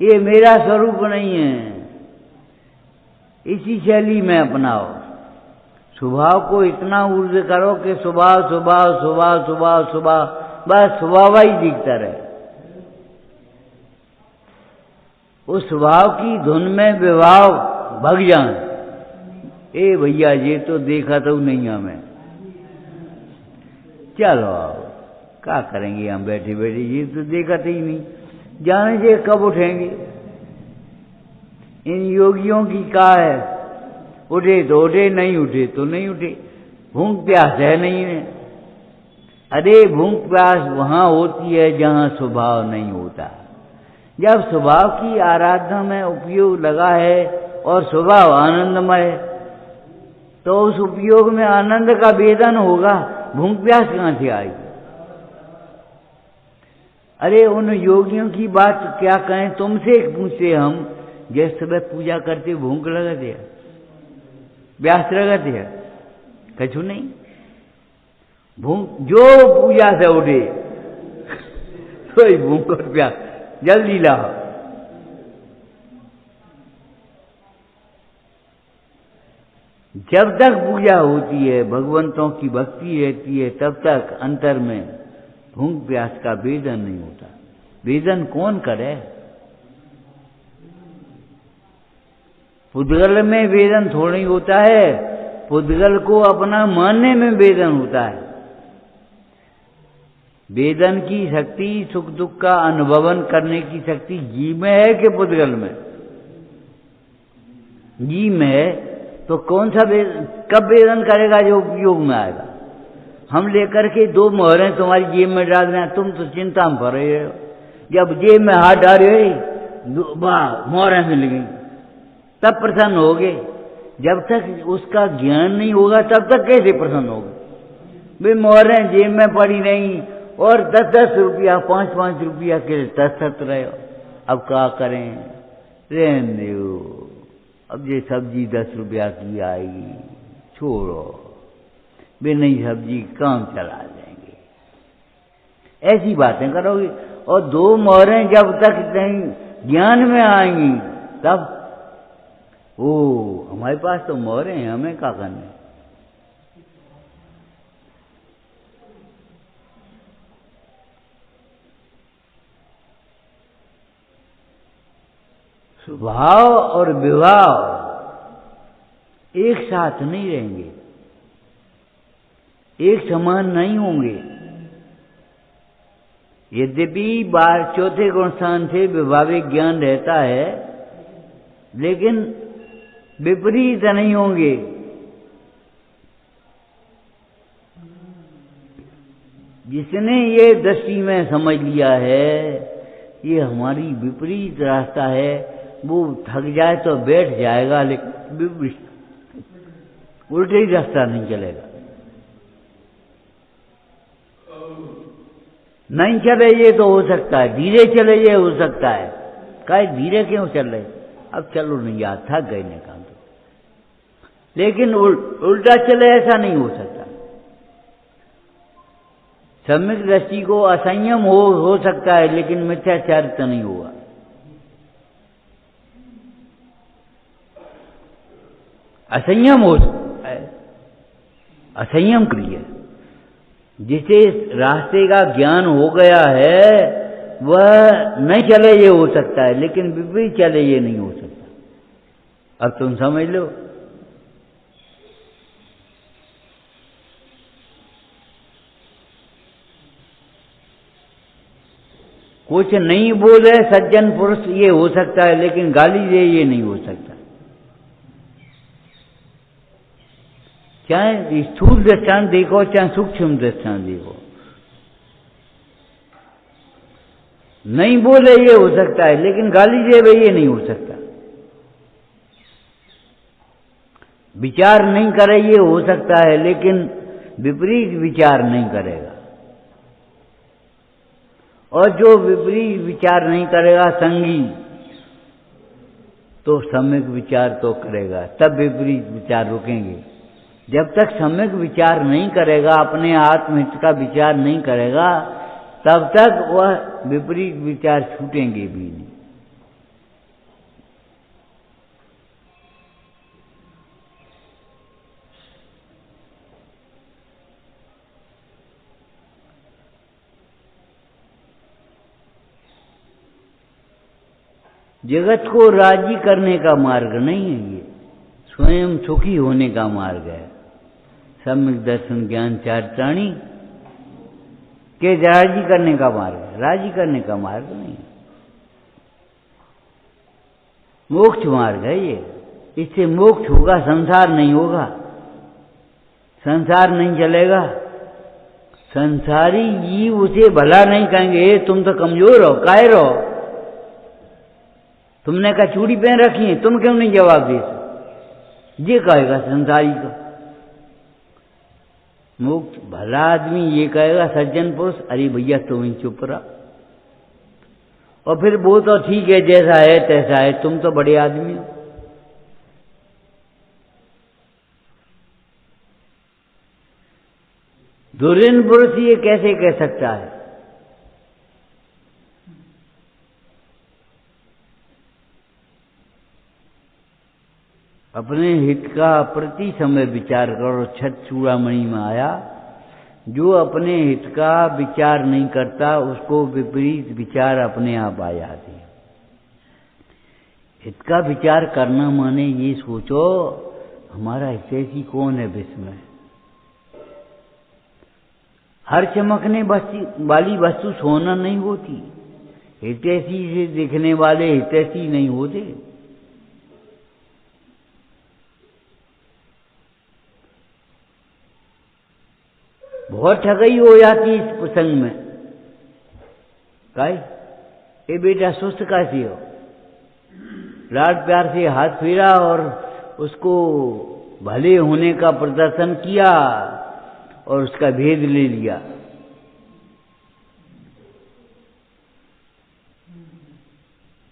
Speaker 1: ये मेरा स्वरूप नहीं है। इसी शैली में अपनाओ। स्वभाव को इतना ऊर्ज करो कि स्वभाव स्वभाव स्वभाव स्वभाव स्वभाव, बस स्वभाव ही दिखता रहे। उस स्वभाव की धुन में विभाव भग जाए। ए भैया ये तो देखा तो नहीं हमें, चलो आओ क्या करेंगे हम बैठे बैठे, ये तो देखा तो ही नहीं, जाने से कब उठेंगे। इन योगियों की क्या है, उठे तो उठे, नहीं उठे तो नहीं उठे। भूख प्यास है नहीं है। अरे भूख प्यास वहां होती है जहां स्वभाव नहीं होता। जब स्वभाव की आराधना में उपयोग लगा है और स्वभाव आनंदमय, तो उस उपयोग में आनंद का वेदन होगा, भूख प्यास कहां से आएगी? अरे उन योगियों की बात क्या कहें, तुमसे पूछते हम, जैसे सुबह पूजा करते भूख लगती है, प्यास लगती है? कछु नहीं। भूख जो पूजा से उठे तो भूख और प्यास, जल्दी लाओ। जब तक पूजा होती है, भगवंतों की भक्ति रहती है, तब तक अंतर में भूख प्यास का वेदन नहीं होता। वेदन कौन करे? पुद्गल में वेदन थोड़ी होता है, पुद्गल को अपना मानने में वेदन होता है। वेदन की शक्ति सुख दुख का अनुभवन करने की शक्ति जीव में है कि पुद्गल में? जीव में है, तो कौन सा कब वेदन करेगा जो उपयोग में आएगा? हम लेकर के 2 मोहरें तुम्हारी जेब में डाल रहे हैं, तुम तो चिंता में पड़ रहे हो। जब जेब में हाथ डाले मोहरें मिल गई, तब प्रसन्न होगे। जब तक उसका ज्ञान नहीं होगा तब तक कैसे प्रसन्न होगे? वे मोहरें जेब में पड़ी नहीं और 10-10 रुपया 5-5 रुपया के तस्त रहे हो। अब क्या करें? रहने दो, अब ये सब्जी 10 रुपया की आएगी, छोड़ो, वे नई सब्जी काम चला देंगे। ऐसी बातें करोगे। और 2 मोहरें जब तक नहीं ज्ञान में आएंगी तब ओ हमारे पास तो मोहरें हैं, हमें क्या करना है? स्वभाव और विभाव एक साथ नहीं रहेंगे, एक समान नहीं होंगे। यद्यपि 4 गुण स्थान से विभाविक ज्ञान रहता है, लेकिन विपरीत नहीं होंगे। जिसने ये दृष्टि में समझ लिया है ये हमारी विपरीत रास्ता है, वो थक जाए तो बैठ जाएगा, लेकिन उल्टे ही रास्ता नहीं चलेगा। नहीं चले ये तो हो सकता है, धीरे चले ये हो सकता है। कहे धीरे क्यों चल रहे, अब चलो नहीं यार, थक गए ने काम तो। लेकिन उल्टा चले ऐसा नहीं हो सकता। सम्यक दृष्टि को असंयम हो सकता है, लेकिन मिथ्याचारिता नहीं होगा। असंयम हो सकता है, असंयम क्रिया। जिसे रास्ते का ज्ञान हो गया है वह नहीं चले ये हो सकता है, लेकिन विपरीत चले ये नहीं हो सकता। अब तुम समझ लो। कुछ नहीं बोले सज्जन पुरुष ये हो सकता है, लेकिन गाली दे ये नहीं हो सकता। चाहे स्थूल दृष्टांत देखो चाहे सूक्ष्म दृष्टांत देखो, नहीं बोले ये हो सकता है, लेकिन गाली दे ये नहीं हो सकता। विचार नहीं करे ये हो सकता है, लेकिन विपरीत विचार नहीं करेगा। और जो विपरीत विचार नहीं करेगा संगी, तो सम्यक विचार तो करेगा, तब विपरीत विचार रुकेंगे। जब तक सम्यक विचार नहीं करेगा, अपने आत्महित का विचार नहीं करेगा, तब तक वह विपरीत विचार छूटेंगे भी नहीं। जगत को राजी करने का मार्ग नहीं है ये, स्वयं सुखी होने का मार्ग है। सम्यक दर्शन ज्ञान चारित्राणी के राजी करने का मार्ग है, राजी करने का मार्ग नहीं है। मोक्ष मार्ग है ये, इससे मोक्ष होगा, संसार नहीं होगा, संसार नहीं चलेगा। संसारी जीव उसे भला नहीं कहेंगे, तुम तो कमजोर हो, कायर हो, तुमने कहा चूड़ी पहन रखी है, तुम क्यों नहीं जवाब दे, ये कहेगा संसारी को। मुक्त भला आदमी ये कहेगा, सज्जन पुरुष, अरे भैया तुम ही चुप रहा, और फिर वो तो ठीक है, जैसा है तैसा है, तुम तो बड़े आदमी हो। दुर्जन पुरुष ये कैसे कह सकता है? अपने हित का प्रति समय विचार करो। छत चूड़ामणि में आया, जो अपने हित का विचार नहीं करता उसको विपरीत विचार अपने आप आ जाते हैं। हित का विचार करना माने ये सोचो हमारा हितैषी कौन है विश्व में। हर चमकने वाली वस्तु सोना नहीं होती, हितैषी से दिखने वाले हितैषी नहीं होते। बहुत ठगई हो जाती इस प्रसंग में। काई ए बेटा सुस्त कैसी हो, लाड प्यार से हाथ फेरा और उसको भले होने का प्रदर्शन किया और उसका भेद ले लिया।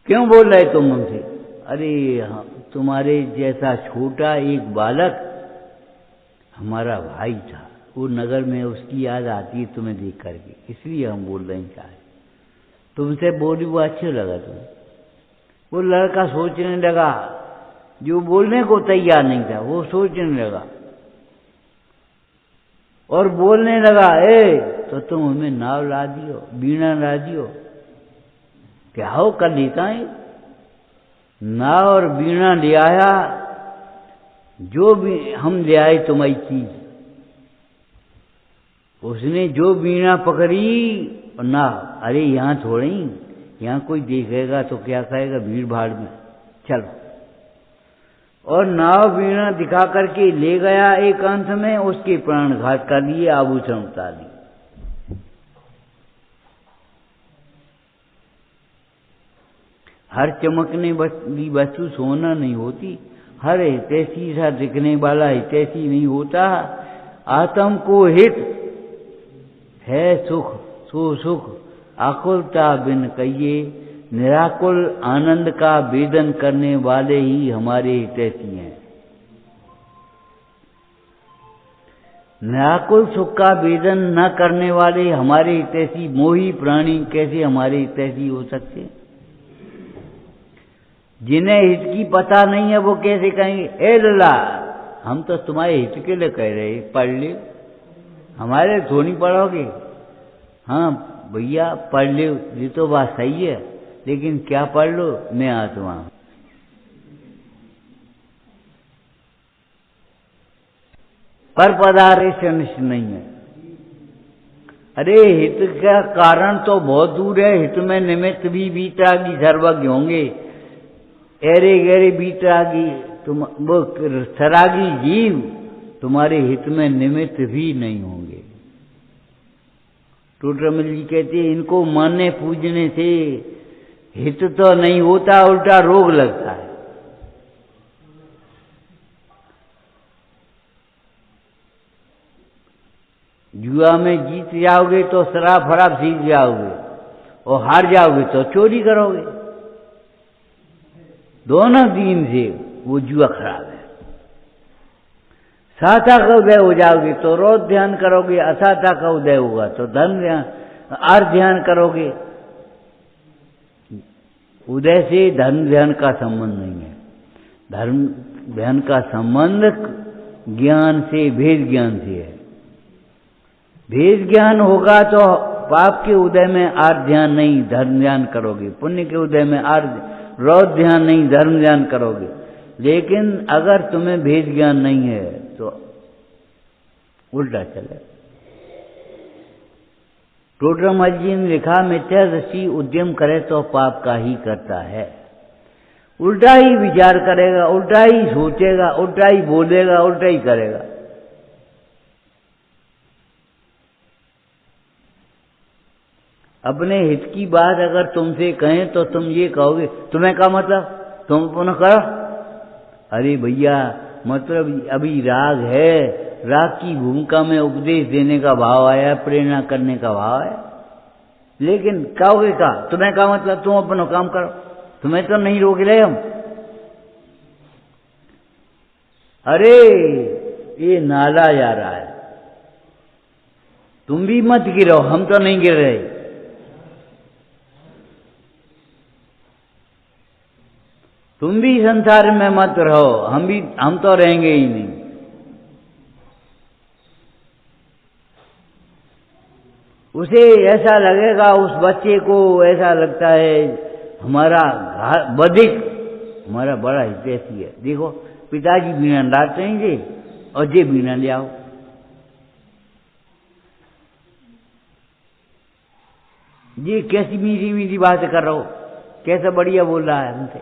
Speaker 1: क्यों बोल रहे तुम हमसे? अरे तुम्हारे जैसा छोटा एक बालक हमारा भाई था, वो नगर में, उसकी याद आती है तुम्हें देख करके, इसलिए हम बोल रहे हैं। चाहे तुमसे बोली वो अच्छे लगा तुम्हें। वो लड़का सोचने लगा, जो बोलने को तैयार नहीं था वो सोचने लगा और बोलने लगा, तो तुम हमें नाव ला दियो, बीणा ला दियो। क्या हो कर लेता है? नाव और बीणा ले आया जो भी हम ले आए तुम्हारी चीज, उसने जो वीणा पकड़ी ना, अरे यहाँ थोड़ी, यहाँ कोई देखेगा तो क्या कहेगा भीड़ भाड़ में, चलो। और नाव वीणा दिखा करके ले गया एकांत में, उसके प्राण घात कर दिए, आभूषण उतार दिए। हर चमकने वाली वस्तु सोना नहीं होती, हर हितैषी सा दिखने वाला हितैषी नहीं होता। आत्म को हित है सुख, सो सुख आकुलता बिन कहिए, निराकुल आनंद का वेदन करने वाले ही हमारे हितैषी हैं। निराकुल सुख का वेदन न करने वाले हमारे हितैषी मोही प्राणी कैसे हमारे हितैषी हो सकते? जिन्हें हित की पता नहीं है वो कैसे कहेंगे ए लला हम तो तुम्हारे हित के लिए कह रहे, पढ़ ले, हमारे थोड़ी पढ़ोगे। हाँ भैया पढ़ लो, ये तो बात सही है, लेकिन क्या पढ़ लो, मैं आत्मा हूं। पर पदार्थ से निश्चित नहीं है। अरे हित का कारण तो बहुत दूर है, हित में निमित्त भी बीतरागी सर्वज्ञ होंगे, ऐरे गहरे बीतरागी तुम वो सरागी जीव तुम्हारे हित में निमित्त भी नहीं होंगे। टोटरमल जी कहते हैं इनको मानने पूजने से हित तो नहीं होता, उल्टा रोग लगता है। जुआ में जीत जाओगे तो शराब फराब सीख जाओगे, और हार जाओगे तो चोरी करोगे। दोनों दिन से वो जुआ खराब है। साता का उदय हो जाओगे तो रोज ध्यान करोगे, असाता का उदय होगा तो धन ध्यान अर्थ ध्यान करोगे। उदय से धन ध्यान का संबंध नहीं है, धर्म ध्यान का संबंध ज्ञान से, भेद ज्ञान से है। भेद ज्ञान होगा तो पाप के उदय में अर्थ ध्यान नहीं धर्म ध्यान करोगे, पुण्य के उदय में अर्थ रोज ध्यान नहीं धर्म ध्यान करोगे। लेकिन अगर तुम्हें भेद ज्ञान नहीं है तो उल्टा चले। टोडरमल जी ने लिखा मिथ्यादृष्टि उद्यम करे तो पाप का ही करता है। उल्टा ही विचार करेगा, उल्टा ही सोचेगा, उल्टा ही बोलेगा, उल्टा ही करेगा। अपने हित की बात अगर तुमसे कहें तो तुम ये कहोगे तुम्हें क्या मतलब, तुम पुनः करो। अरे भैया मतलब अभी राग है, राग की भूमिका में उपदेश देने का भाव आया, प्रेरणा करने का भाव है। लेकिन कहोगे क्या, तुम्हें क्या मतलब, तुम अपना काम करो, तुम्हें तो नहीं रोक रहे हम। अरे ये नाला जा रहा है, तुम भी मत गिरो, हम तो नहीं गिर रहे। तुम भी संसार में मत रहो, हम तो रहेंगे ही नहीं। उसे ऐसा लगेगा, उस बच्चे को ऐसा लगता है हमारा बधिक हमारा बड़ा हितैषी है। देखो पिताजी बीना डांटते हैं जी, और जे बीना ले आओ। ये कैसी मीठी मीठी बातें कर रहा हो, कैसा बढ़िया बोल रहा है हमसे,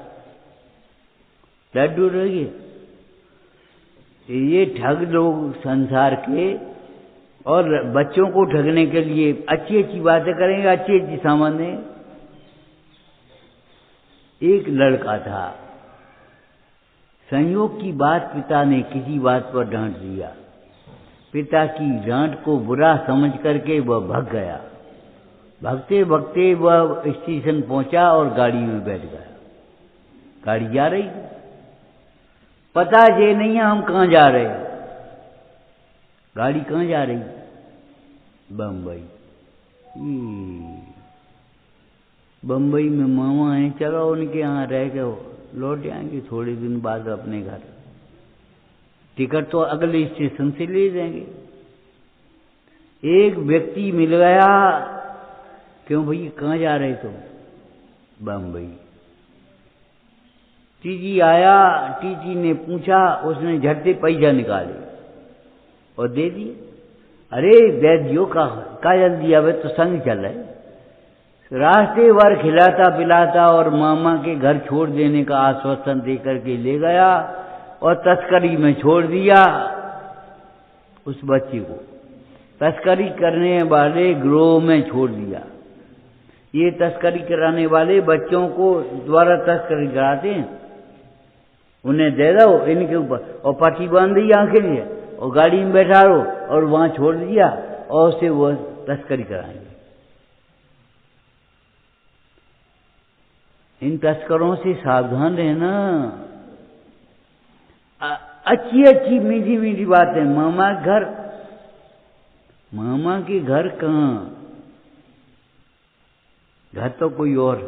Speaker 1: लड्डू रहिए। ये ठग लोग संसार के, और बच्चों को ठगने के लिए अच्छी अच्छी बातें करेंगे, अच्छी अच्छी सामान दें। एक लड़का था, संयोग की बात पिता ने किसी बात पर डांट दिया। पिता की डांट को बुरा समझ करके वह भाग गया। भागते भागते वह स्टेशन पहुंचा और गाड़ी में बैठ गया। गाड़ी जा रही, पता ये नहीं है हम कहाँ जा रहे हैं। गाड़ी कहाँ जा रही, बम्बई। बम्बई में मामा है, चलो उनके यहाँ रह के लौट आएंगे थोड़े दिन बाद अपने घर। टिकट तो अगले स्टेशन से ले जाएंगे। एक व्यक्ति मिल गया, क्यों भई कहाँ जा रहे तुम, बम्बई। टीटी आया, टीटी ने पूछा, उसने झट से पैसा निकाले और दे दिए। अरे वैद्यो का जल्दी अब तो संग चल रहे। रास्ते भर खिलाता पिलाता और मामा के घर छोड़ देने का आश्वासन देकर के ले गया और तस्करी में छोड़ दिया उस बच्चे को। तस्करी करने वाले गिरोह में छोड़ दिया। ये तस्करी कराने वाले बच्चों को द्वारा तस्करी कराते हैं, उन्हें दे दो इनके ऊपर और पट्टी बांध दी आंखें लिए और गाड़ी में बैठा लो और वहां छोड़ दिया और उससे वो तस्करी कराएंगे। इन तस्करों से सावधान रहना। अच्छी अच्छी मीठी मीठी बातें, मामा के घर कहाँ, घर तो कोई और।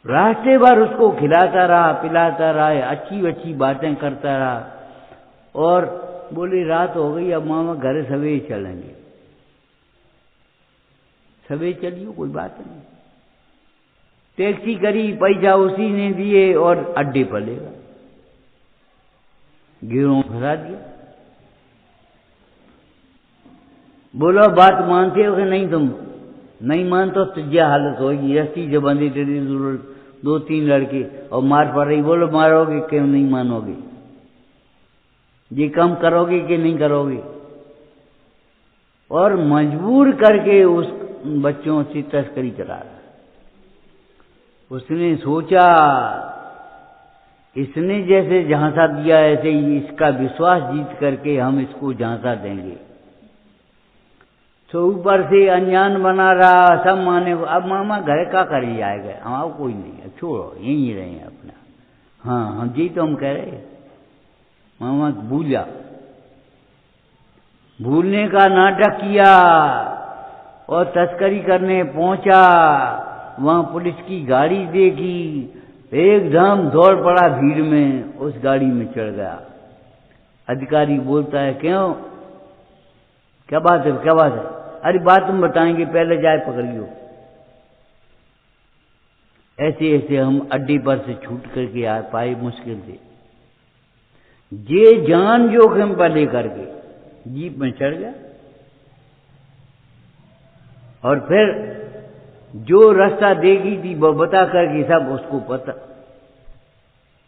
Speaker 1: रास्ते भर उसको खिलाता रहा पिलाता रहा, अच्छी अच्छी बातें करता रहा और बोले रात हो गई, अब मामा घर सवेरे चलेंगे। सवेरे चलिए, कोई बात नहीं। टैक्सी करी, पैसा उसी ने दिए और अड्डे पर ले गया, गिरोह फंसा दिया। बोलो बात मानते हो कि नहीं? तुम नहीं मानते तो यह हालत होगी। रस्सी से बंधी तेरी 2-3 लड़के और मार पड़ रही। बोलो मारोगे कि नहीं मानोगे? ये काम करोगे कि नहीं करोगे? और मजबूर करके उस बच्चों से तस्करी करा रहा। उसने सोचा इसने जैसे झांसा दिया ऐसे ही इसका विश्वास जीत करके हम इसको झांसा देंगे। तो ऊपर से अनजान बना रहा, सब माने। अब मामा घर का कर ही आएगा, हमारा कोई नहीं है, छोड़ो यहीं रहे अपना। हाँ हम जी तो हम कह रहे। मामा भूला, भूलने का नाटक किया और तस्करी करने पहुंचा। वहां पुलिस की गाड़ी देखी, एकदम दौड़ पड़ा भीड़ में, उस गाड़ी में चढ़ गया। अधिकारी बोलता है क्यों, क्या बात है, क्या बात है? अरे बात तुम बताएंगे, पहले जाए पकड़ियो। ऐसे ऐसे हम अड्डे पर से छूट करके आ पाए मुश्किल से। ये जान जोखिम पर लेकर के जीप में चढ़ गया और फिर जो रास्ता देगी थी वो बता करके सब उसको पता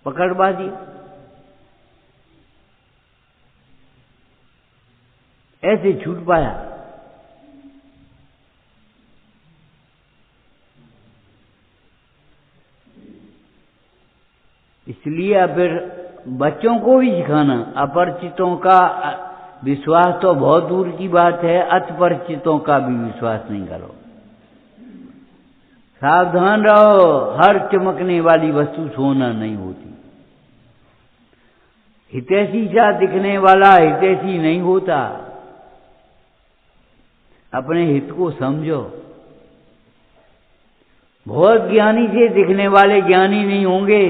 Speaker 1: पकड़वा दिया। ऐसे छूट पाया। इसलिए अब फिर बच्चों को भी सिखाना, अपरिचितों का विश्वास तो बहुत दूर की बात है, अतिपरिचितों का भी विश्वास नहीं करो। सावधान रहो, हर चमकने वाली वस्तु सोना नहीं होती। हितैषी सा दिखने वाला हितैषी नहीं होता। अपने हित को समझो। बहुत ज्ञानी से दिखने वाले ज्ञानी नहीं होंगे,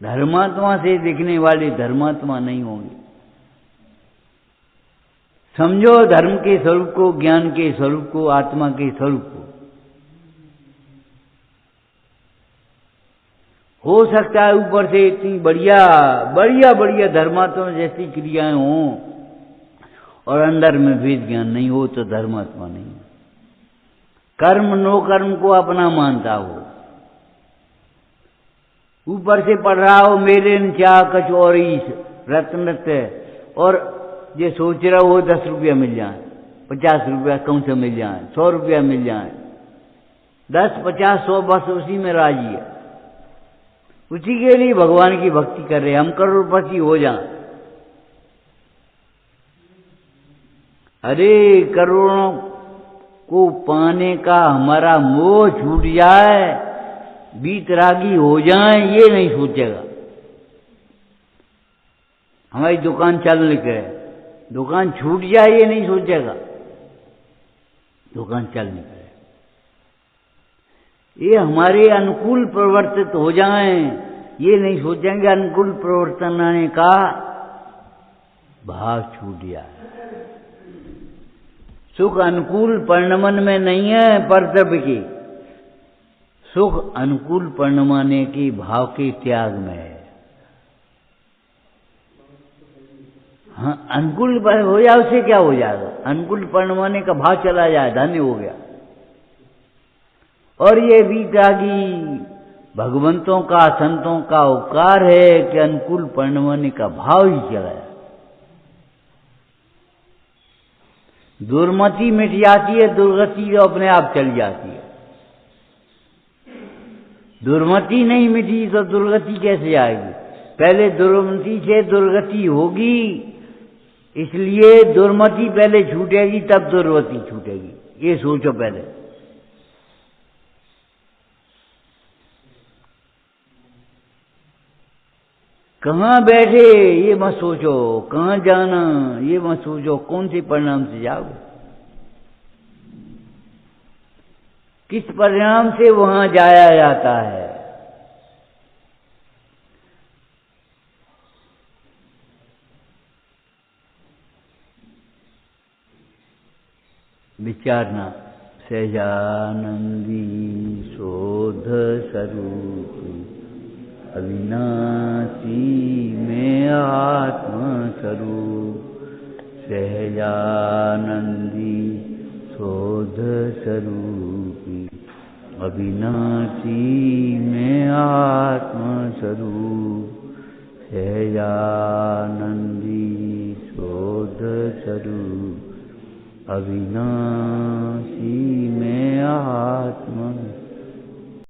Speaker 1: धर्मात्मा से दिखने वाले धर्मात्मा नहीं होंगे। समझो धर्म के स्वरूप को, ज्ञान के स्वरूप को, आत्मा के स्वरूप को। हो सकता है ऊपर से इतनी बढ़िया बढ़िया बढ़िया धर्मात्मा जैसी क्रियाएं हों और अंदर में वेद ज्ञान नहीं हो तो धर्मात्मा नहीं। कर्म नो कर्म को अपना मानता हो, ऊपर से पढ़ रहा हो मेरे न चाह कचौरी रत्नत्य, और ये सोच रहा हो 10 रुपया मिल जाए, 50 रुपया कौन से मिल जाए, 100 रुपया मिल जाए, 10, 50, 100 बस उसी में राजी है। उसी के लिए भगवान की भक्ति कर रहे, हम करोड़पति हो जाएं। अरे करोड़ों को पाने का हमारा मोह छूट जाए, बीतरागी हो जाए, ये नहीं सोचेगा। हमारी दुकान चल निकले, दुकान छूट जाए ये नहीं सोचेगा, दुकान चल निकले। ये हमारे अनुकूल प्रवर्तित हो जाएं, ये नहीं सोचेंगे अनुकूल प्रवर्तन आने का भाव छूट जाए। सुख अनुकूल परिणमन में नहीं है परद्रव्य की, सुख अनुकूल परिणमाने की भाव के त्याग में है। हाँ, अनुकूल हो जाए उससे क्या हो जाएगा, अनुकूल परिणमाने का भाव चला जाए, धन्य हो गया। और ये विरागी भगवंतों का, संतों का उपकार है कि अनुकूल परिणमाने का भाव ही चला जाए। दुर्मति मिट जाती है, दुर्गति तो अपने आप चल जाती है। दुर्मति नहीं मिटी तो दुर्गति कैसे आएगी? पहले दुर्मति से दुर्गति होगी, इसलिए दुर्मति पहले छूटेगी तब दुर्गति छूटेगी। ये सोचो पहले। कहाँ बैठे ये मत सोचो, कहाँ जाना ये मत सोचो, कौन से परिणाम से जाओगे, किस परिणाम से वहां जाया जाता है। विचारना। सहजानंदी शोध स्वरूप अविनाशी में आत्मा स्वरूप, सहजानंदी शोध स्वरूपी अविनाशी में आत्मा स्वरूप, सहजानंदी शोध स्वरूप अविनाशी में